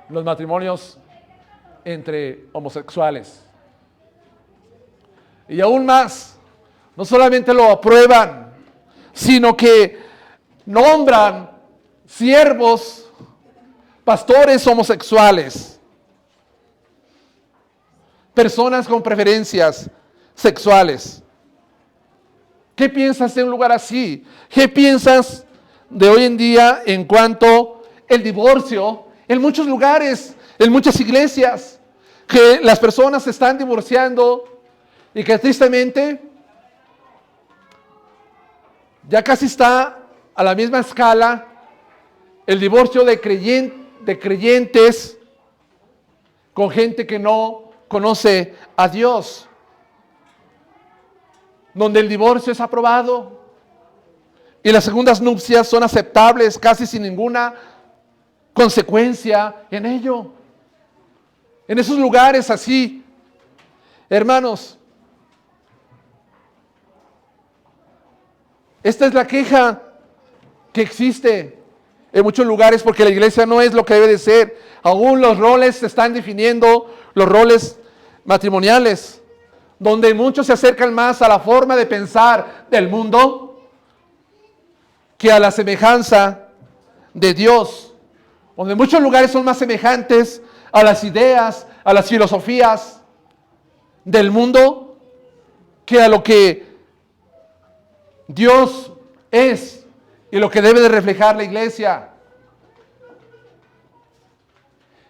los matrimonios entre homosexuales. Y aún más, no solamente lo aprueban, sino que nombran siervos, pastores homosexuales, personas con preferencias sexuales. ¿Qué piensas de un lugar así? ¿Qué piensas de hoy en día en cuanto al divorcio? En muchos lugares, en muchas iglesias, que las personas se están divorciando y que tristemente ya casi está a la misma escala el divorcio de creyentes con gente que no conoce a Dios, donde el divorcio es aprobado y las segundas nupcias son aceptables casi sin ninguna consecuencia en ello. En esos lugares así, hermanos, esta es la queja que existe en muchos lugares porque la iglesia no es lo que debe de ser. Aún los roles se están definiendo, los roles matrimoniales, donde muchos se acercan más a la forma de pensar del mundo que a la semejanza de Dios, donde muchos lugares son más semejantes a las ideas, a las filosofías del mundo que a lo que Dios es y lo que debe de reflejar la iglesia.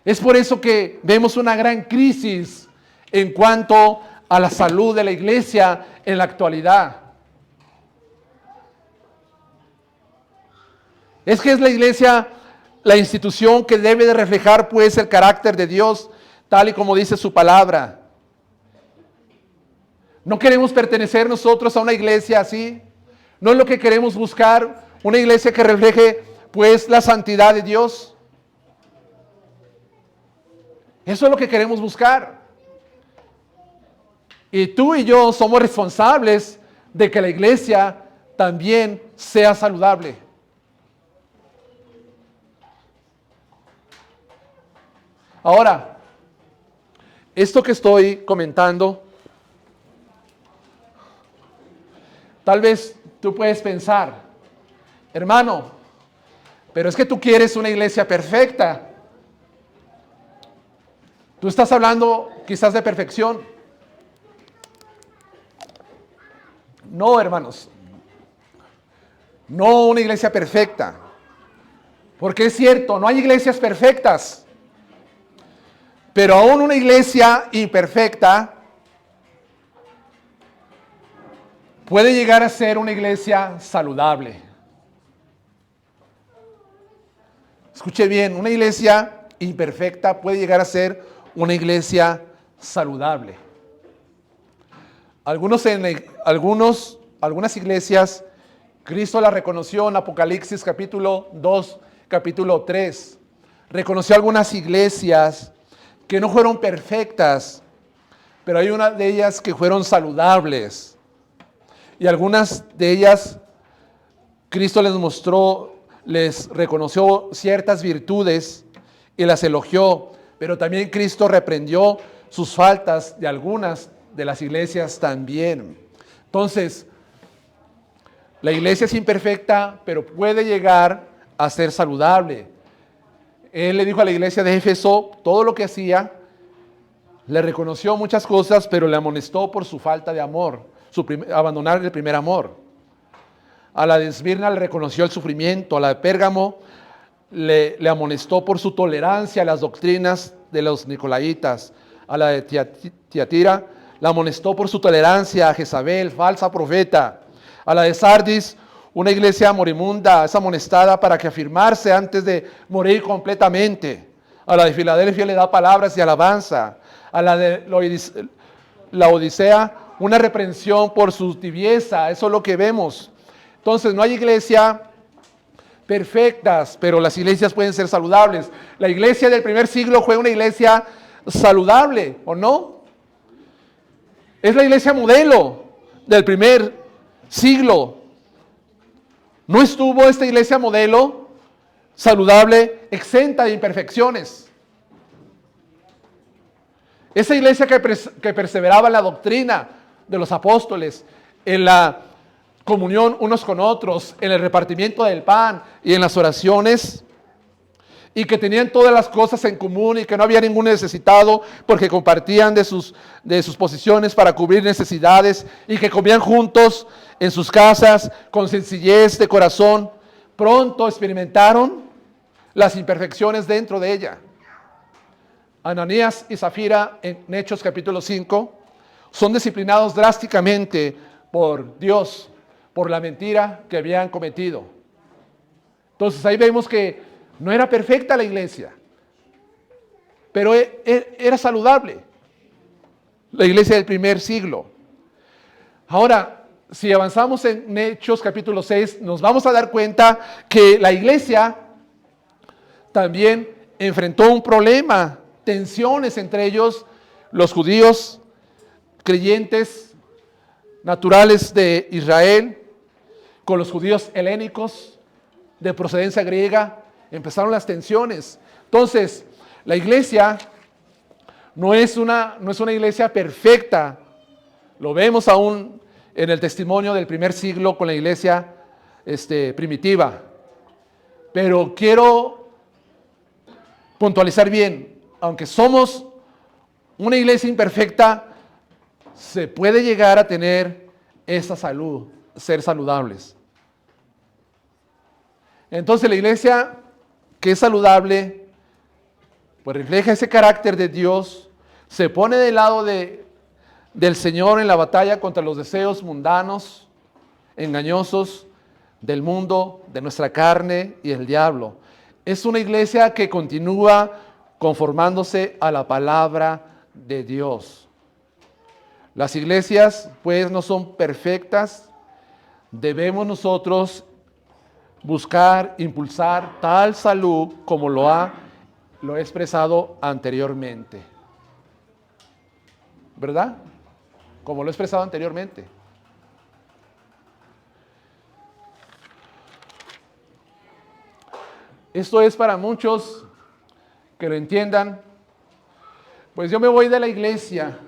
Es por eso que vemos una gran crisis en cuanto a la salud de la iglesia en la actualidad. Es que es la iglesia la institución que debe de reflejar pues el carácter de Dios tal y como dice su palabra. No queremos pertenecer nosotros a una iglesia así. No es lo que queremos buscar, una iglesia que refleje pues la santidad de Dios. Eso es lo que queremos buscar. Y tú y yo somos responsables de que la iglesia también sea saludable. Ahora, esto que estoy comentando, tal vez tú puedes pensar, hermano, pero es que tú quieres una iglesia perfecta. Tú estás hablando quizás de perfección. No, hermanos, no una iglesia perfecta, porque es cierto, no hay iglesias perfectas. Pero aún una iglesia imperfecta puede llegar a ser una iglesia saludable. Escuche bien, una iglesia imperfecta puede llegar a ser una iglesia saludable. Algunas iglesias, Cristo las reconoció en Apocalipsis capítulo 2, capítulo 3. Reconoció algunas iglesias que no fueron perfectas, pero hay una de ellas que fueron saludables. Y algunas de ellas, Cristo les reconoció ciertas virtudes y las elogió, pero también Cristo reprendió sus faltas de algunas de las iglesias también. Entonces, la iglesia es imperfecta, pero puede llegar a ser saludable. Él le dijo a la iglesia de Éfeso todo lo que hacía, le reconoció muchas cosas, pero le amonestó por su falta de amor, abandonar el primer amor. A la de Esmirna le reconoció el sufrimiento, a la de Pérgamo le amonestó por su tolerancia a las doctrinas de los nicolaitas, a la de Tiatira la amonestó por su tolerancia a Jezabel, falsa profeta, a la de Sardis, una iglesia moribunda, es amonestada para que afirmarse antes de morir completamente. A la de Filadelfia le da palabras de alabanza. A la de la Odisea, una reprensión por su tibieza. Eso es lo que vemos. Entonces, no hay iglesia perfectas, pero las iglesias pueden ser saludables. La iglesia del primer siglo fue una iglesia saludable, ¿o no? Es la iglesia modelo del primer siglo, no estuvo esta iglesia modelo saludable exenta de imperfecciones. Esa iglesia que perseveraba en la doctrina de los apóstoles, en la comunión unos con otros, en el repartimiento del pan y en las oraciones, y que tenían todas las cosas en común y que no había ningún necesitado porque compartían de sus posiciones para cubrir necesidades y que comían juntos en sus casas con sencillez de corazón, pronto experimentaron las imperfecciones dentro de ella. Ananías y Zafira en Hechos capítulo 5 son disciplinados drásticamente por Dios por la mentira que habían cometido. Entonces ahí vemos que no era perfecta la iglesia, pero era saludable. La iglesia del primer siglo. Ahora, si avanzamos en Hechos capítulo 6, nos vamos a dar cuenta que la iglesia también enfrentó un problema, tensiones entre ellos, los judíos, creyentes naturales de Israel, con los judíos helénicos de procedencia griega. Empezaron las tensiones. Entonces, la iglesia no es una iglesia perfecta. Lo vemos aún en el testimonio del primer siglo con la iglesia primitiva. Pero quiero puntualizar bien, aunque somos una iglesia imperfecta, se puede llegar a tener esa salud, ser saludables. Entonces la iglesia que es saludable, pues refleja ese carácter de Dios, se pone del lado del Señor en la batalla contra los deseos mundanos, engañosos del mundo, de nuestra carne y el diablo. Es una iglesia que continúa conformándose a la palabra de Dios. Las iglesias, pues, no son perfectas. Debemos nosotros buscar, impulsar tal salud como lo he expresado anteriormente. ¿Verdad? Como lo he expresado anteriormente. Esto es para muchos que lo entiendan. Pues yo me voy de la iglesia.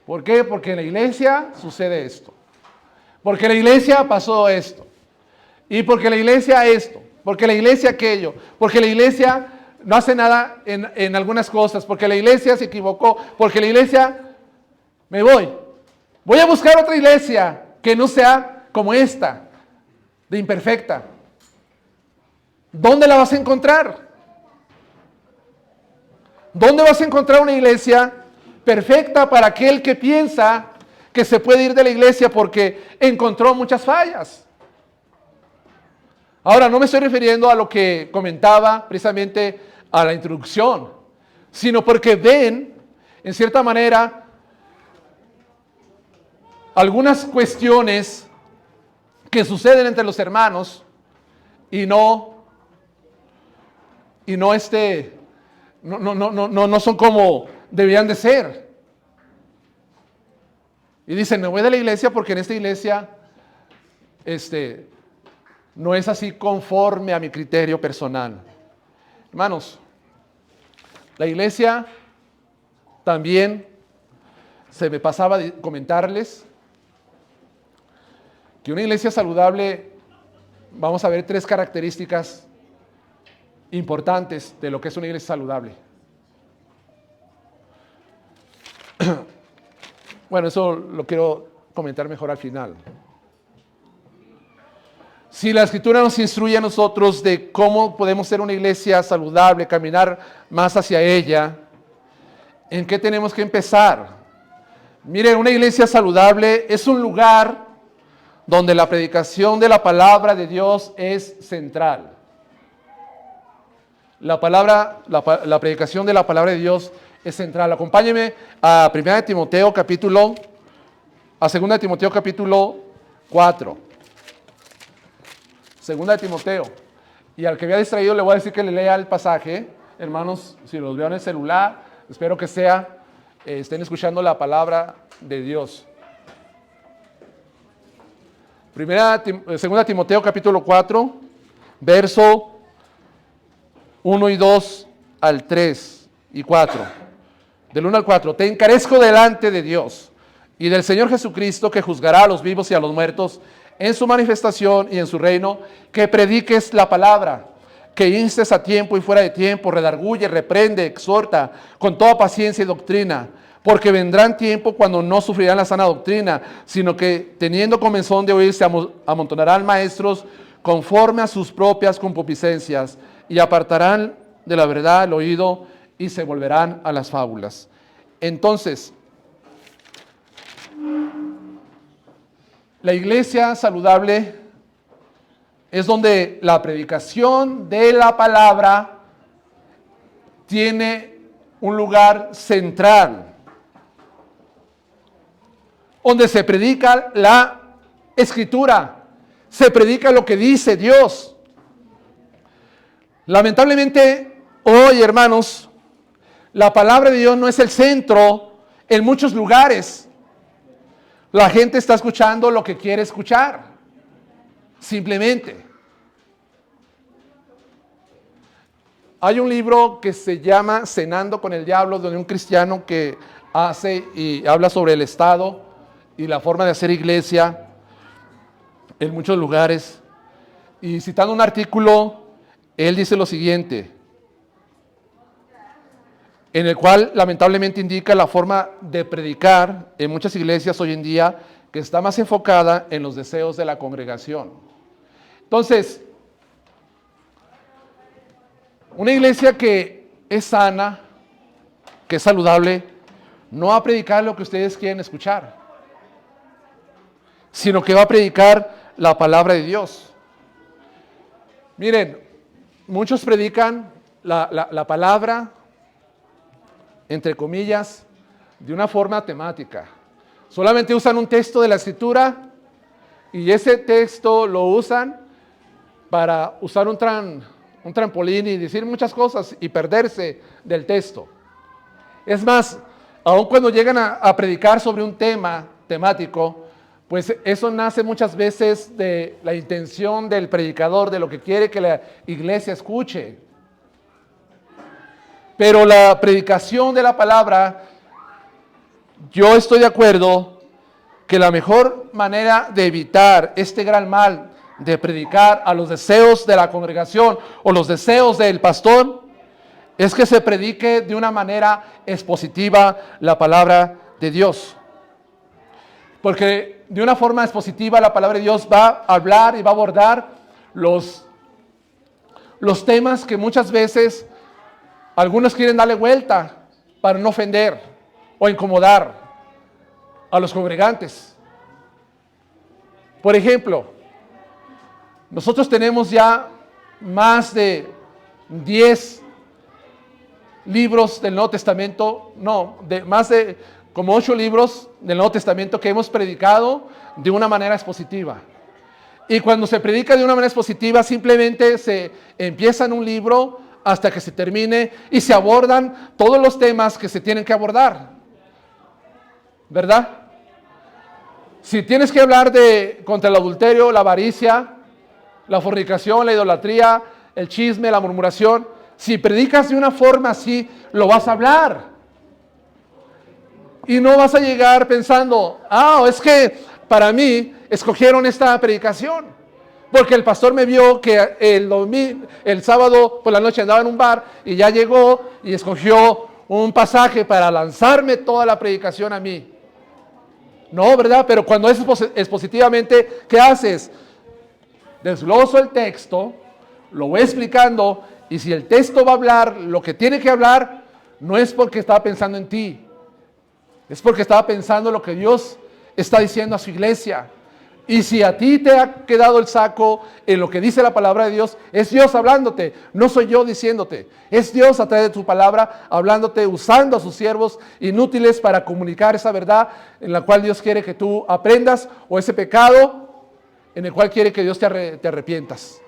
¿Por qué? Porque en la iglesia sucede esto. Porque en la iglesia pasó esto. Y porque la iglesia esto, porque la iglesia aquello, porque la iglesia no hace nada en algunas cosas, porque la iglesia se equivocó, porque la iglesia, me voy. Voy a buscar otra iglesia que no sea como esta, de imperfecta. ¿Dónde la vas a encontrar? ¿Dónde vas a encontrar una iglesia perfecta para aquel que piensa que se puede ir de la iglesia porque encontró muchas fallas? Ahora, no me estoy refiriendo a lo que comentaba precisamente a la introducción, sino porque ven, en cierta manera, algunas cuestiones que suceden entre los hermanos y no son como debían de ser. Y dicen, me voy de la iglesia porque en esta iglesia no es así conforme a mi criterio personal. Hermanos, la iglesia también se me pasaba de comentarles que una iglesia saludable, vamos a ver 3 características importantes de lo que es una iglesia saludable. Bueno, eso lo quiero comentar mejor al final. Si la Escritura nos instruye a nosotros de cómo podemos ser una iglesia saludable, caminar más hacia ella, ¿en qué tenemos que empezar? Miren, una iglesia saludable es un lugar donde la predicación de la palabra de Dios es central. La predicación de la palabra de Dios es central. Acompáñenme a 2 Timoteo capítulo 4. 2 Timoteo. Y al que había distraído le voy a decir que le lea el pasaje. Hermanos, si los veo en el celular, espero que estén escuchando la palabra de Dios. Segunda Timoteo capítulo 4, verso 1 y 2 al 3 y 4. Del 1 al 4. Te encarezco delante de Dios y del Señor Jesucristo, que juzgará a los vivos y a los muertos en su manifestación y en su reino, que prediques la palabra, que instes a tiempo y fuera de tiempo, redarguye, reprende, exhorta con toda paciencia y doctrina, porque vendrán tiempo cuando no sufrirán la sana doctrina, sino que teniendo comezón de oír se amontonarán maestros conforme a sus propias concupiscencias, y apartarán de la verdad el oído y se volverán a las fábulas. Entonces, la iglesia saludable es donde la predicación de la palabra tiene un lugar central, donde se predica la Escritura, se predica lo que dice Dios. Lamentablemente, hoy, hermanos, la palabra de Dios no es el centro en muchos lugares. La gente está escuchando lo que quiere escuchar, simplemente. Hay un libro que se llama Cenando con el Diablo, donde un cristiano que hace y habla sobre el Estado y la forma de hacer iglesia en muchos lugares. Y citando un artículo, él dice lo siguiente, en el cual lamentablemente indica la forma de predicar en muchas iglesias hoy en día, que está más enfocada en los deseos de la congregación. Entonces, una iglesia que es sana, que es saludable, no va a predicar lo que ustedes quieren escuchar, sino que va a predicar la palabra de Dios. Miren, muchos predican la palabra, entre comillas, de una forma temática. Solamente usan un texto de la Escritura y ese texto lo usan para usar un trampolín y decir muchas cosas y perderse del texto. Es más, aun cuando llegan a predicar sobre un tema temático, pues eso nace muchas veces de la intención del predicador, de lo que quiere que la iglesia escuche. Pero la predicación de la palabra, yo estoy de acuerdo que la mejor manera de evitar este gran mal de predicar a los deseos de la congregación o los deseos del pastor es que se predique de una manera expositiva la palabra de Dios. Porque de una forma expositiva la palabra de Dios va a hablar y va a abordar los temas que muchas veces algunos quieren darle vuelta para no ofender o incomodar a los congregantes. Por ejemplo, nosotros tenemos ya más de 10 libros del Nuevo Testamento, más de como 8 libros del Nuevo Testamento que hemos predicado de una manera expositiva. Y cuando se predica de una manera expositiva, simplemente se empieza en un libro hasta que se termine y se abordan todos los temas que se tienen que abordar, ¿verdad? Si tienes que hablar contra el adulterio, la avaricia, la fornicación, la idolatría, el chisme, la murmuración, si predicas de una forma así, lo vas a hablar. Y no vas a llegar pensando, es que para mí escogieron esta predicación. Porque el pastor me vio que el sábado por la noche andaba en un bar y ya llegó y escogió un pasaje para lanzarme toda la predicación a mí. No, ¿verdad? Pero cuando es expositivamente, ¿qué haces? Desgloso el texto, lo voy explicando y si el texto va a hablar lo que tiene que hablar, no es porque estaba pensando en ti, es porque estaba pensando lo que Dios está diciendo a su iglesia. Y si a ti te ha quedado el saco en lo que dice la palabra de Dios, es Dios hablándote, no soy yo diciéndote. Es Dios a través de tu palabra hablándote, usando a sus siervos inútiles para comunicar esa verdad en la cual Dios quiere que tú aprendas, o ese pecado en el cual quiere que Dios te arrepientas.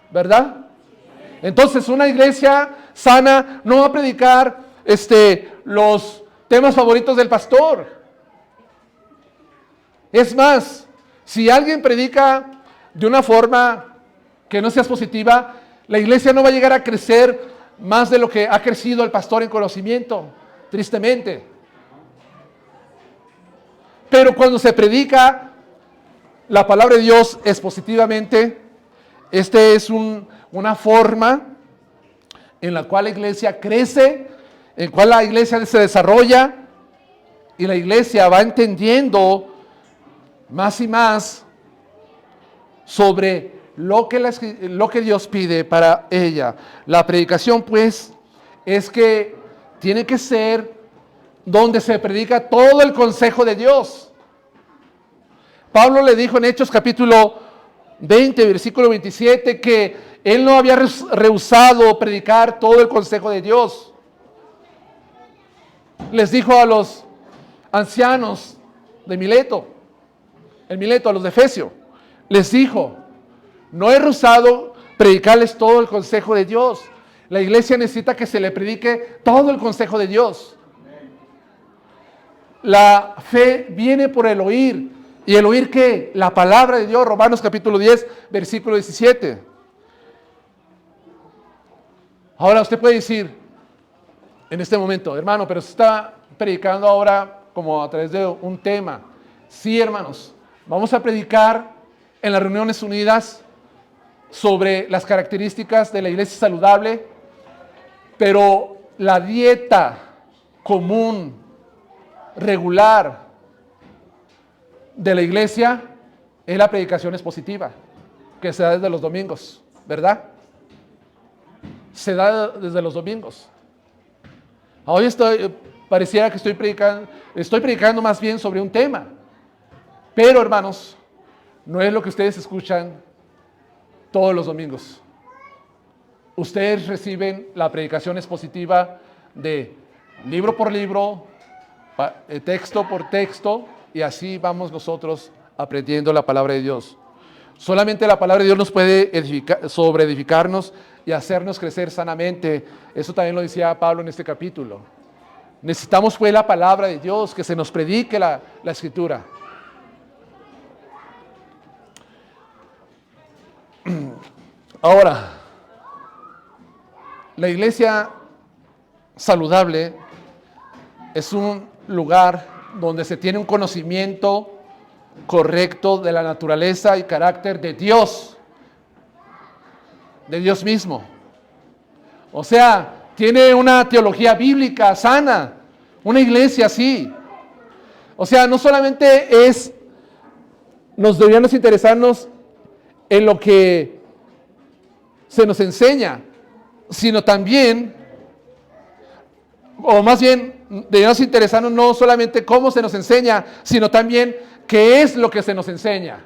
¿Verdad? Entonces una iglesia sana no va a predicar los temas favoritos del pastor. Es más, si alguien predica de una forma que no sea positiva, la iglesia no va a llegar a crecer más de lo que ha crecido el pastor en conocimiento, tristemente. Pero cuando se predica la palabra de Dios expositivamente, este es una forma en la cual la iglesia crece, en la cual la iglesia se desarrolla y la iglesia va entendiendo más y más sobre lo que Dios pide para ella. La predicación, pues, es que tiene que ser donde se predica todo el consejo de Dios. Pablo le dijo en Hechos capítulo 20, versículo 27, que él no había rehusado predicar todo el consejo de Dios. Les dijo a los ancianos de Mileto, a los de Efesio, les dijo: no he rehusado predicarles todo el consejo de Dios. La iglesia necesita que se le predique todo el consejo de Dios. La fe viene por el oír. ¿Y el oír qué? La palabra de Dios. Romanos capítulo 10, versículo 17. Ahora usted puede decir en este momento: hermano, pero se está predicando ahora como a través de un tema. Sí, hermanos, vamos a predicar en las reuniones unidas sobre las características de la iglesia saludable, pero la dieta común, regular de la iglesia es la predicación expositiva, que se da desde los domingos, ¿verdad? Se da desde los domingos. Hoy pareciera que estoy predicando más bien sobre un tema, pero hermanos, no es lo que ustedes escuchan todos los domingos. Ustedes reciben la predicación expositiva de libro por libro, texto por texto, y así vamos nosotros aprendiendo la palabra de Dios. Solamente la palabra de Dios nos puede edificarnos y hacernos crecer sanamente. Eso también lo decía Pablo en este capítulo. Necesitamos pues la palabra de Dios, que se nos predique la escritura. Ahora, la iglesia saludable es un lugar donde se tiene un conocimiento correcto de la naturaleza y carácter de Dios mismo. O sea, tiene una teología bíblica sana, una iglesia así. O sea, no solamente nos deberíamos interesarnos en lo que se nos enseña, sino también, o más bien, deberíamos interesarnos no solamente cómo se nos enseña, sino también qué es lo que se nos enseña.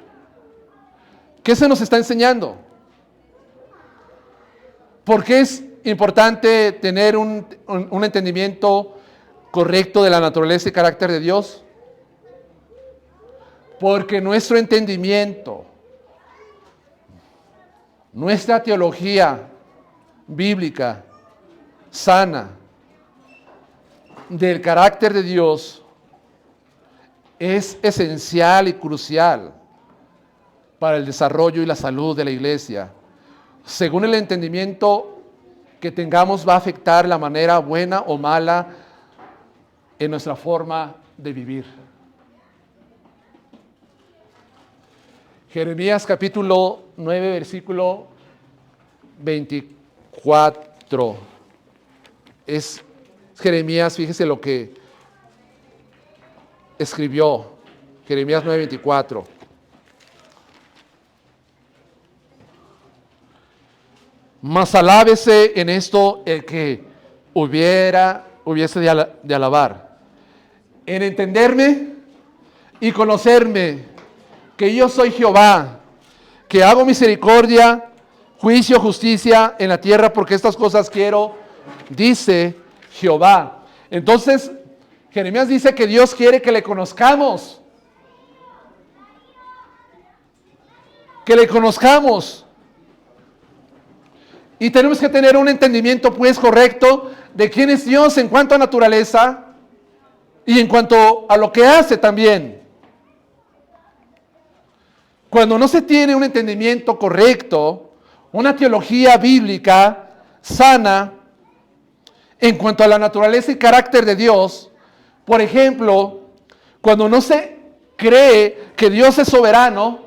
¿Qué se nos está enseñando? ¿Por qué es importante tener un entendimiento correcto de la naturaleza y carácter de Dios? Porque nuestro entendimiento, nuestra teología bíblica sana del carácter de Dios es esencial y crucial para el desarrollo y la salud de la iglesia. Según el entendimiento que tengamos, va a afectar la manera buena o mala en nuestra forma de vivir. Jeremías capítulo 9, versículo 24. Es Jeremías, fíjese lo que escribió. Jeremías 9, 24. Mas alábese en esto el que hubiese de alabar, en entenderme y conocerme, que yo soy Jehová, que hago misericordia, juicio, justicia en la tierra, porque estas cosas quiero, dice Jehová. Entonces, Jeremías dice que Dios quiere que le conozcamos. Que le conozcamos. Y tenemos que tener un entendimiento pues correcto de quién es Dios en cuanto a naturaleza y en cuanto a lo que hace también. Cuando no se tiene un entendimiento correcto, una teología bíblica sana en cuanto a la naturaleza y carácter de Dios, por ejemplo, cuando no se cree que Dios es soberano,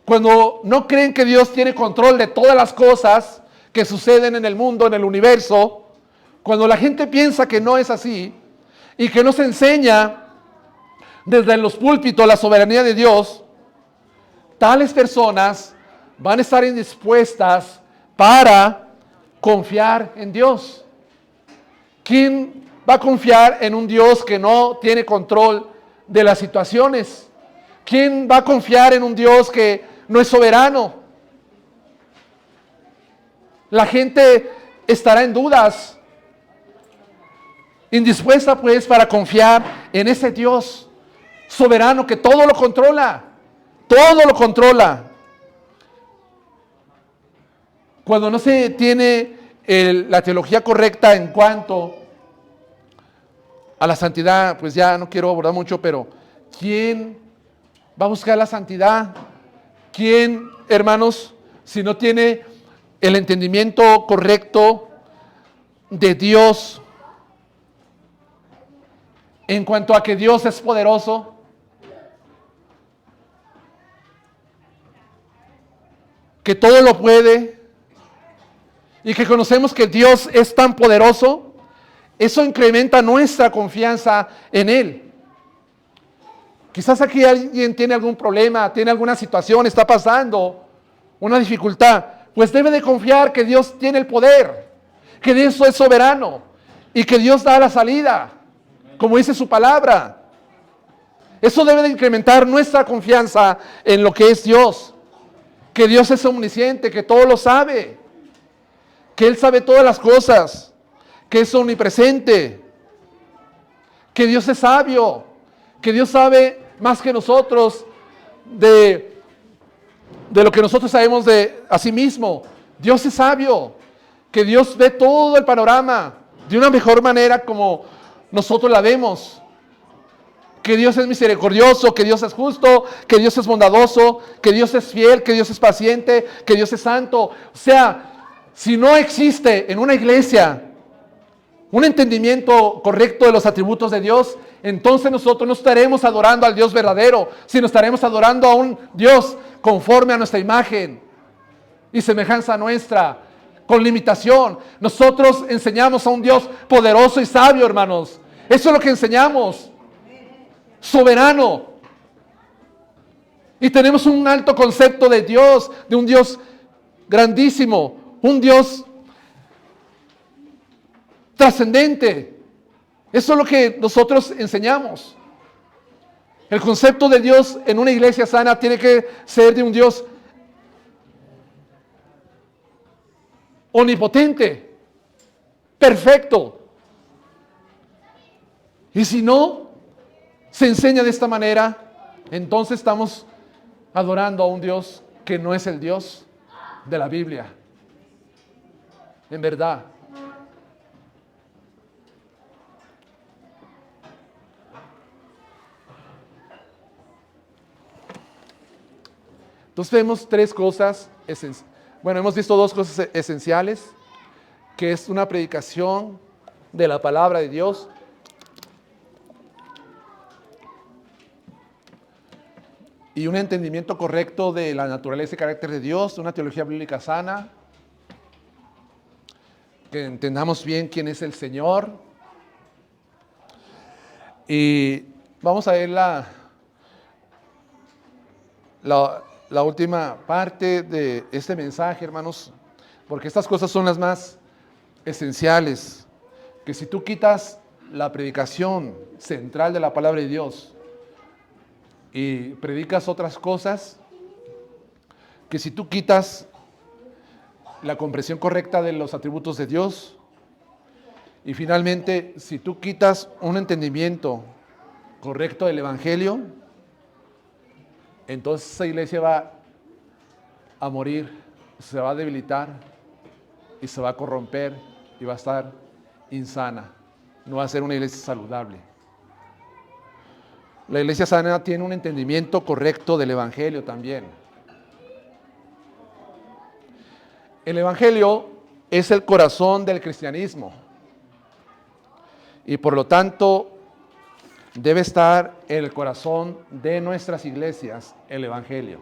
cuando no creen que Dios tiene control de todas las cosas que suceden en el mundo, en el universo, cuando la gente piensa que no es así y que no se enseña desde los púlpitos la soberanía de Dios, tales personas van a estar indispuestas para confiar en Dios. ¿Quién va a confiar en un Dios que no tiene control de las situaciones? ¿Quién va a confiar en un Dios que no es soberano? La gente estará en dudas, indispuesta pues para confiar en ese Dios soberano que todo lo controla, todo lo controla. Cuando no se tiene la teología correcta en cuanto a la santidad, pues ya no quiero abordar mucho, pero ¿quién va a buscar la santidad? ¿Quién, hermanos, si no tiene el entendimiento correcto de Dios en cuanto a que Dios es poderoso? Que todo lo puede y que conocemos que Dios es tan poderoso, eso incrementa nuestra confianza en Él. Quizás aquí alguien tiene algún problema, tiene alguna situación, está pasando una dificultad, pues debe de confiar que Dios tiene el poder, que Dios es soberano y que Dios da la salida, como dice su palabra. Eso debe de incrementar nuestra confianza en lo que es Dios, que Dios es omnisciente, que todo lo sabe, que Él sabe todas las cosas, que es omnipresente, que Dios es sabio, que Dios sabe más que nosotros de lo que nosotros sabemos de a sí mismo. Dios es sabio, que Dios ve todo el panorama de una mejor manera como nosotros la vemos. Que Dios es misericordioso, que Dios es justo, que Dios es bondadoso, que Dios es fiel, que Dios es paciente, que Dios es santo. O sea, si no existe en una iglesia un entendimiento correcto de los atributos de Dios, entonces nosotros no estaremos adorando al Dios verdadero, sino estaremos adorando a un Dios conforme a nuestra imagen y semejanza nuestra, con limitación. Nosotros enseñamos a un Dios poderoso y sabio, hermanos. Eso es lo que enseñamos. Soberano. Y tenemos un alto concepto de Dios, de un Dios grandísimo, un Dios trascendente. Eso es lo que nosotros enseñamos. El concepto de Dios en una iglesia sana tiene que ser de un Dios omnipotente, perfecto. Y si no se enseña de esta manera, entonces estamos adorando a un Dios que no es el Dios de la Biblia. En verdad. Entonces vemos tres cosas, hemos visto dos cosas esenciales, que es una predicación de la palabra de Dios y un entendimiento correcto de la naturaleza y carácter de Dios, una teología bíblica sana, que entendamos bien quién es el Señor. Y vamos a ver la última parte de este mensaje, hermanos, porque estas cosas son las más esenciales, que si tú quitas la predicación central de la palabra de Dios y predicas otras cosas, que si tú quitas la comprensión correcta de los atributos de Dios y finalmente si tú quitas un entendimiento correcto del Evangelio, entonces esa iglesia va a morir, se va a debilitar y se va a corromper y va a estar insana. No va a ser una iglesia saludable. La iglesia sana tiene un entendimiento correcto del evangelio también. El evangelio es el corazón del cristianismo y por lo tanto debe estar en el corazón de nuestras iglesias el evangelio.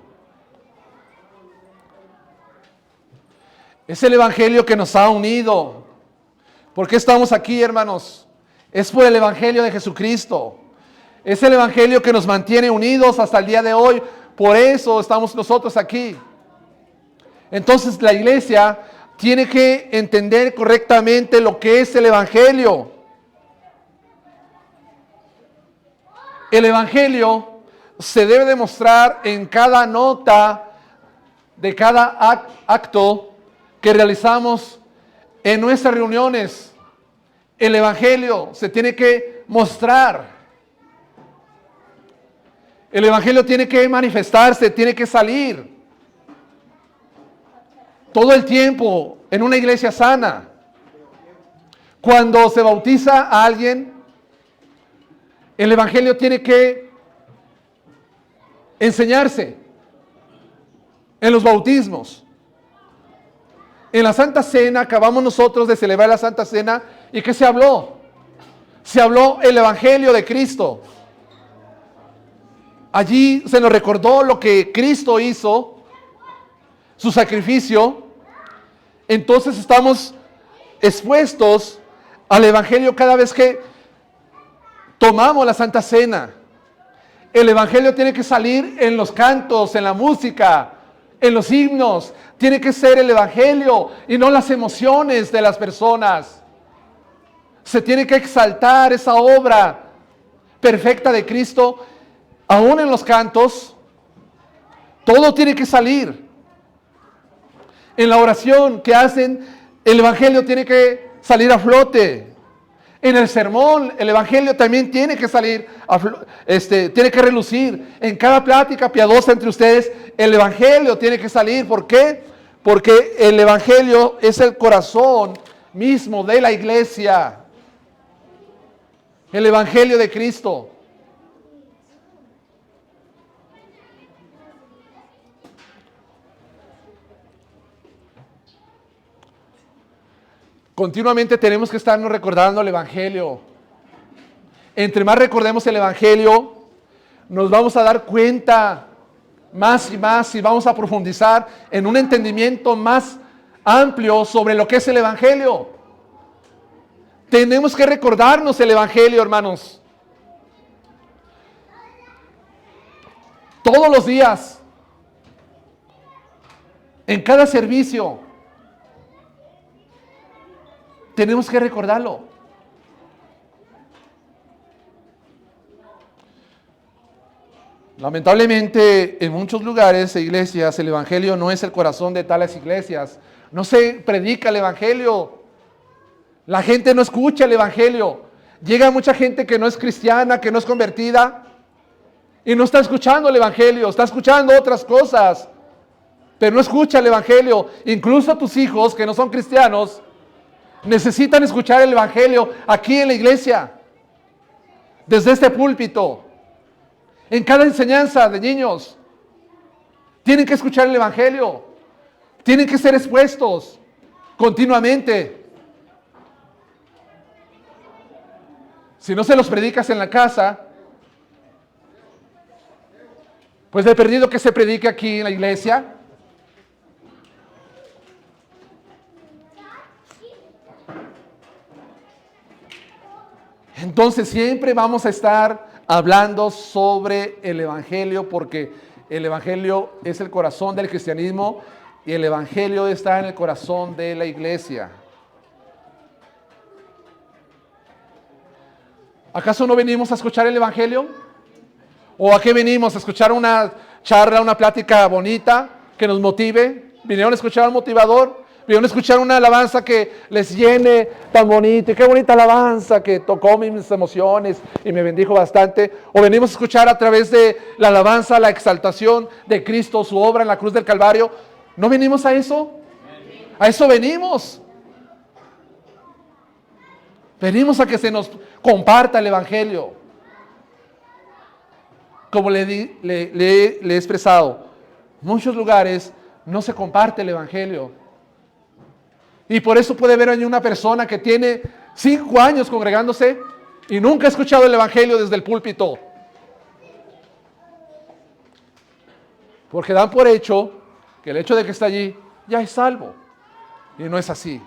Es el evangelio que nos ha unido. ¿Por qué estamos aquí, hermanos? Es por el evangelio de Jesucristo. Es el evangelio que nos mantiene unidos hasta el día de hoy. Por eso estamos nosotros aquí. Entonces la iglesia tiene que entender correctamente lo que es el evangelio. El evangelio se debe demostrar en cada nota de cada acto que realizamos en nuestras reuniones. El evangelio se tiene que mostrar. El evangelio tiene que manifestarse, tiene que salir todo el tiempo en una iglesia sana. Cuando se bautiza a alguien, el evangelio tiene que enseñarse en los bautismos. En la Santa Cena, acabamos nosotros de celebrar la Santa Cena, ¿y qué se habló? Se habló el evangelio de Cristo. Allí se nos recordó lo que Cristo hizo, su sacrificio. Entonces estamos expuestos al evangelio cada vez que tomamos la Santa Cena. El evangelio tiene que salir en los cantos, en la música, en los himnos. Tiene que ser el evangelio y no las emociones de las personas. Se tiene que exaltar esa obra perfecta de Cristo, aún en los cantos. Todo tiene que salir. En la oración que hacen, el evangelio tiene que salir a flote. En el sermón, el evangelio también tiene que salir, tiene que relucir. En cada plática piadosa entre ustedes, el evangelio tiene que salir. ¿Por qué? Porque el evangelio es el corazón mismo de la iglesia. El evangelio de Cristo. Continuamente tenemos que estarnos recordando el evangelio. Entre más recordemos el evangelio, nos vamos a dar cuenta más y más y vamos a profundizar en un entendimiento más amplio sobre lo que es el evangelio. Tenemos que recordarnos el evangelio, hermanos. Todos los días, en cada servicio, tenemos que recordarlo. Lamentablemente, en muchos lugares e iglesias, el evangelio no es el corazón de tales iglesias. No se predica el evangelio. La gente no escucha el evangelio. Llega mucha gente que no es cristiana, que no es convertida, y no está escuchando el evangelio, está escuchando otras cosas, pero no escucha el evangelio. Incluso tus hijos que no son cristianos necesitan escuchar el evangelio aquí en la iglesia, desde este púlpito, en cada enseñanza de niños. Tienen que escuchar el evangelio, tienen que ser expuestos continuamente. Si no se los predicas en la casa, pues de perdido que se predique aquí en la iglesia. Entonces siempre vamos a estar hablando sobre el evangelio, porque el evangelio es el corazón del cristianismo y el evangelio está en el corazón de la iglesia. ¿Acaso no venimos a escuchar el evangelio? ¿O a qué venimos? ¿A escuchar una charla, una plática bonita que nos motive? ¿Vinieron a escuchar un motivador? ¿Vinieron a escuchar una alabanza que les llene tan bonito? Y qué bonita alabanza que tocó mis emociones y me bendijo bastante. ¿O venimos a escuchar a través de la alabanza la exaltación de Cristo, su obra en la cruz del Calvario? ¿No venimos a eso? A eso venimos. Venimos a que se nos comparta el evangelio. como le he expresado, en muchos lugares no se comparte el Evangelio. Y por eso puede ver ahí una persona que tiene 5 años congregándose y nunca ha escuchado el Evangelio desde el púlpito. Porque dan por hecho que el hecho de que está allí ya es salvo. Y no es así.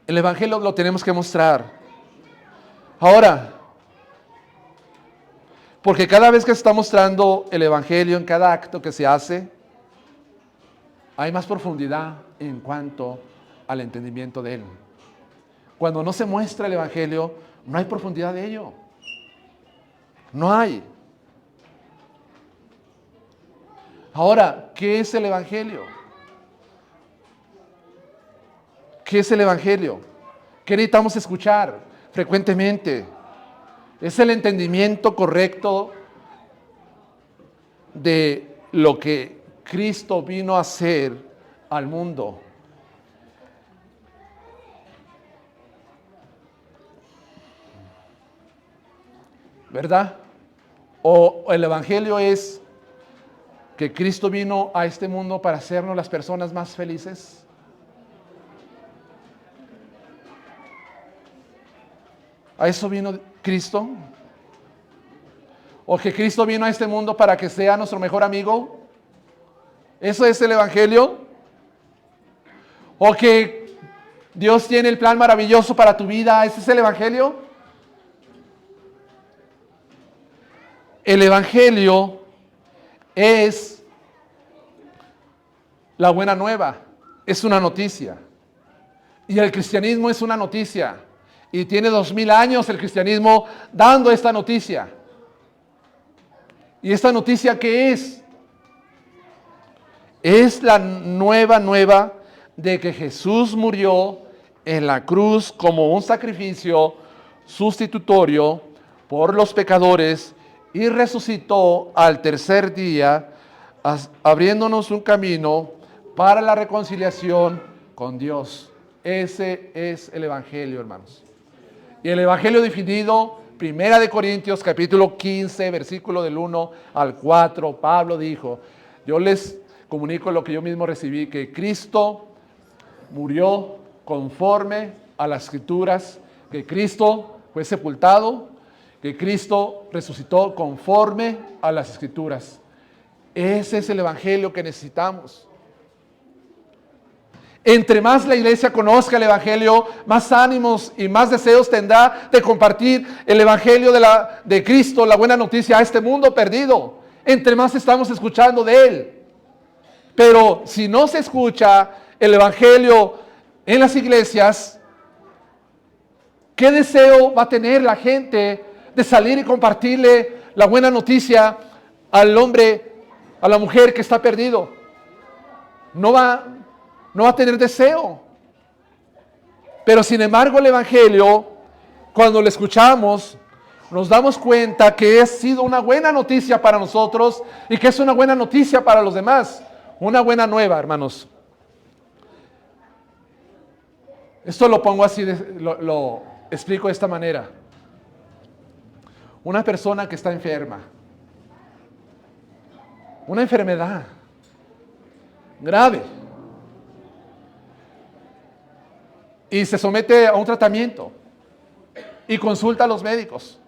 El Evangelio lo tenemos que mostrar. Ahora, porque cada vez que se está mostrando el Evangelio en cada acto que se hace, hay más profundidad en cuanto al entendimiento de él. Cuando no se muestra el Evangelio, no hay profundidad de ello. No hay. Ahora, ¿qué es el Evangelio? ¿Qué es el Evangelio? ¿Qué necesitamos escuchar frecuentemente? Es el entendimiento correcto de lo que Cristo vino a hacer al mundo. ¿Verdad? O el Evangelio es que Cristo vino a este mundo para hacernos las personas más felices. ¿A eso vino Cristo? ¿O que Cristo vino a este mundo para que sea nuestro mejor amigo? ¿Eso es el Evangelio? ¿O que Dios tiene el plan maravilloso para tu vida? ¿Ese es el Evangelio? El Evangelio es la buena nueva, es una noticia. Y el cristianismo es una noticia. Y tiene 2000 años el cristianismo dando esta noticia. ¿Y esta noticia qué es? Es la nueva de que Jesús murió en la cruz como un sacrificio sustitutorio por los pecadores y resucitó al tercer día, abriéndonos un camino para la reconciliación con Dios. Ese es el Evangelio, hermanos. Y el Evangelio definido, 1 Corintios capítulo 15, versículo del 1 al 4, Pablo dijo, yo les comunico lo que yo mismo recibí, que Cristo murió conforme a las Escrituras, que Cristo fue sepultado, que Cristo resucitó conforme a las Escrituras. Ese es el Evangelio que necesitamos. Entre más la iglesia conozca el Evangelio, más ánimos y más deseos tendrá de compartir el Evangelio de Cristo, la buena noticia a este mundo perdido. Entre más estamos escuchando de Él. Pero si no se escucha el Evangelio en las iglesias, ¿qué deseo va a tener la gente de salir y compartirle la buena noticia al hombre, a la mujer que está perdido? No va a tener deseo. Pero sin embargo el Evangelio, cuando lo escuchamos, nos damos cuenta que ha sido una buena noticia para nosotros y que es una buena noticia para los demás. Una buena nueva, hermanos. Esto lo pongo así, lo explico de esta manera. Una persona que está enferma, una enfermedad grave, y se somete a un tratamiento y consulta a los médicos,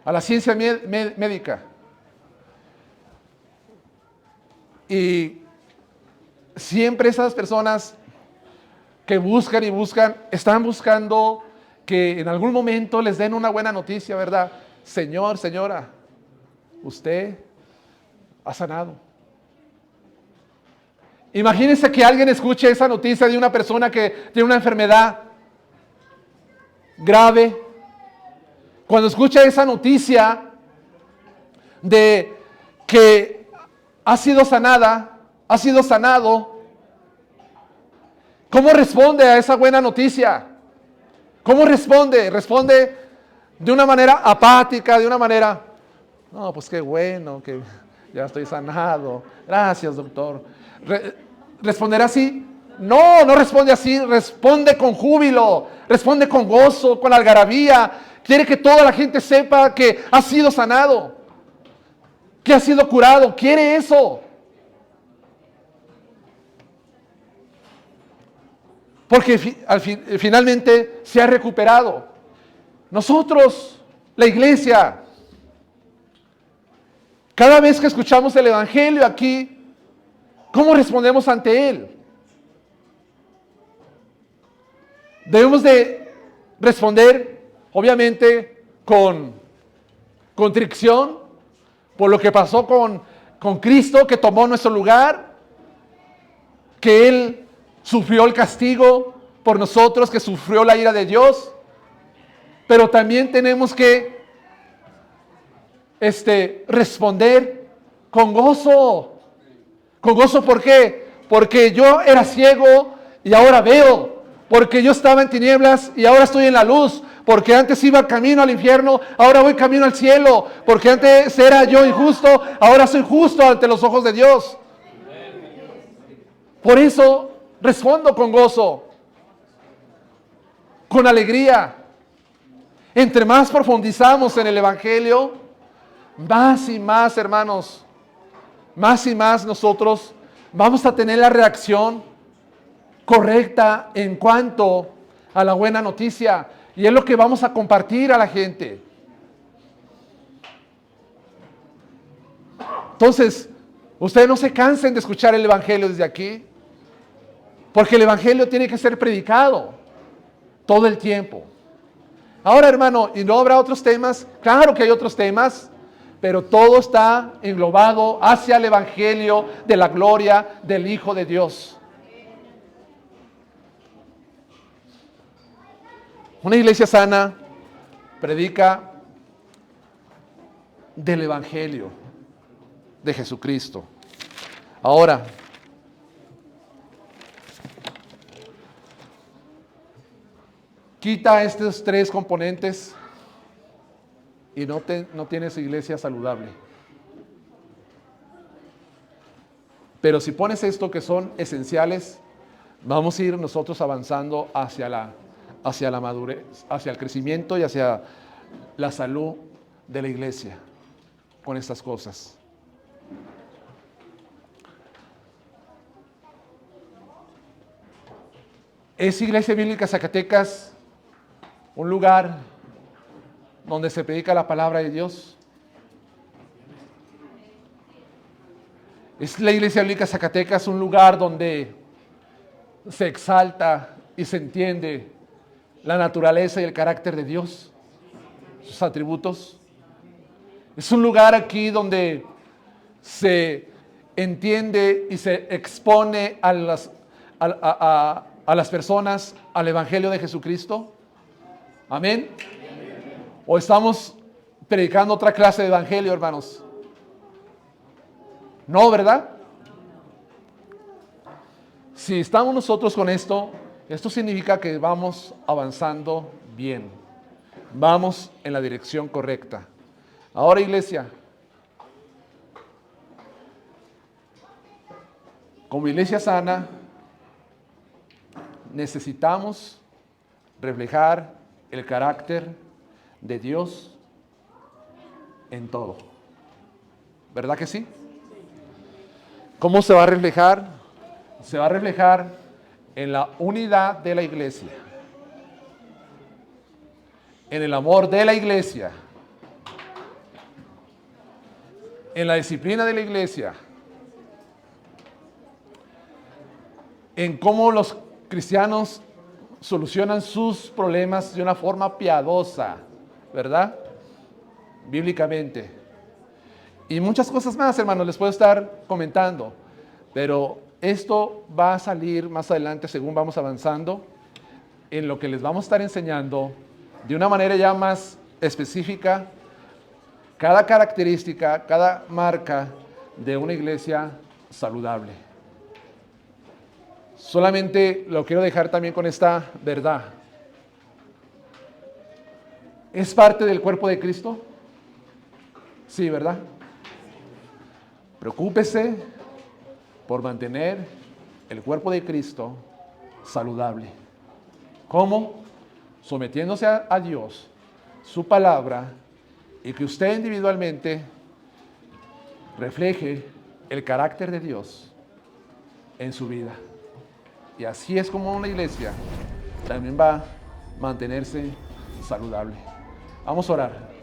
a la ciencia médica. Y siempre esas personas que buscan y buscan, están buscando que en algún momento les den una buena noticia, ¿verdad? Señor, señora, usted ha sanado. Imagínense que alguien escuche esa noticia de una persona que tiene una enfermedad grave. Cuando escucha esa noticia de que ha sido sanada, ha sido sanado, ¿cómo responde a esa buena noticia? ¿Cómo responde? Responde de una manera apática, de una manera, no, pues qué bueno, que ya estoy sanado. Gracias, doctor. ¿Responderá así? No, no responde así, responde con júbilo, responde con gozo, con algarabía. Quiere que toda la gente sepa que ha sido sanado, que ha sido curado. Quiere eso. Porque finalmente se ha recuperado. Nosotros, la iglesia, cada vez que escuchamos el evangelio aquí, ¿cómo respondemos ante él? Debemos de responder, obviamente, con contrición por lo que pasó con Cristo, que tomó nuestro lugar, que Él sufrió el castigo por nosotros, que sufrió la ira de Dios. Pero también tenemos que responder con gozo. Con gozo, ¿por qué? Porque yo era ciego y ahora veo. Porque yo estaba en tinieblas y ahora estoy en la luz. Porque antes iba camino al infierno, ahora voy camino al cielo. Porque antes era yo injusto, ahora soy justo ante los ojos de Dios. Por eso respondo con gozo, con alegría. Entre más profundizamos en el evangelio, más y más, hermanos, más y más nosotros vamos a tener la reacción correcta en cuanto a la buena noticia. Y es lo que vamos a compartir a la gente. Entonces, ustedes no se cansen de escuchar el evangelio desde aquí, porque el evangelio tiene que ser predicado todo el tiempo. Ahora, hermano, ¿y no habrá otros temas? Claro que hay otros temas, pero todo está englobado hacia el evangelio de la gloria del Hijo de Dios. Una iglesia sana predica del evangelio de Jesucristo. Ahora, quita estos tres componentes y no tienes iglesia saludable. Pero si pones esto que son esenciales, vamos a ir nosotros avanzando hacia la madurez, hacia el crecimiento y hacia la salud de la iglesia con estas cosas. ¿Es Iglesia Bíblica Zacatecas un lugar donde se predica la palabra de Dios? ¿Es la Iglesia Bíblica Zacatecas un lugar donde se exalta y se entiende la naturaleza y el carácter de Dios, sus atributos? Es un lugar aquí donde se entiende y se expone a las personas al Evangelio de Jesucristo. Amén. ¿O estamos predicando otra clase de evangelio, hermanos? No, ¿verdad? Si estamos nosotros con esto significa que vamos avanzando bien. Vamos en la dirección correcta. Ahora, iglesia, como iglesia sana, necesitamos reflejar el carácter de Dios en todo. ¿Verdad que sí? ¿Cómo se va a reflejar? Se va a reflejar en la unidad de la iglesia, en el amor de la iglesia, en la disciplina de la iglesia, en cómo los cristianos solucionan sus problemas de una forma piadosa, ¿verdad? Bíblicamente. Y muchas cosas más, hermanos, les puedo estar comentando, pero esto va a salir más adelante según vamos avanzando en lo que les vamos a estar enseñando de una manera ya más específica, cada característica, cada marca de una iglesia saludable. Solamente lo quiero dejar también con esta verdad. ¿Es parte del cuerpo de Cristo? Sí, ¿verdad? Preocúpese por mantener el cuerpo de Cristo saludable. ¿Cómo? Sometiéndose a Dios, su palabra, y que usted individualmente refleje el carácter de Dios en su vida. Y así es como una iglesia también va a mantenerse saludable. Vamos a orar.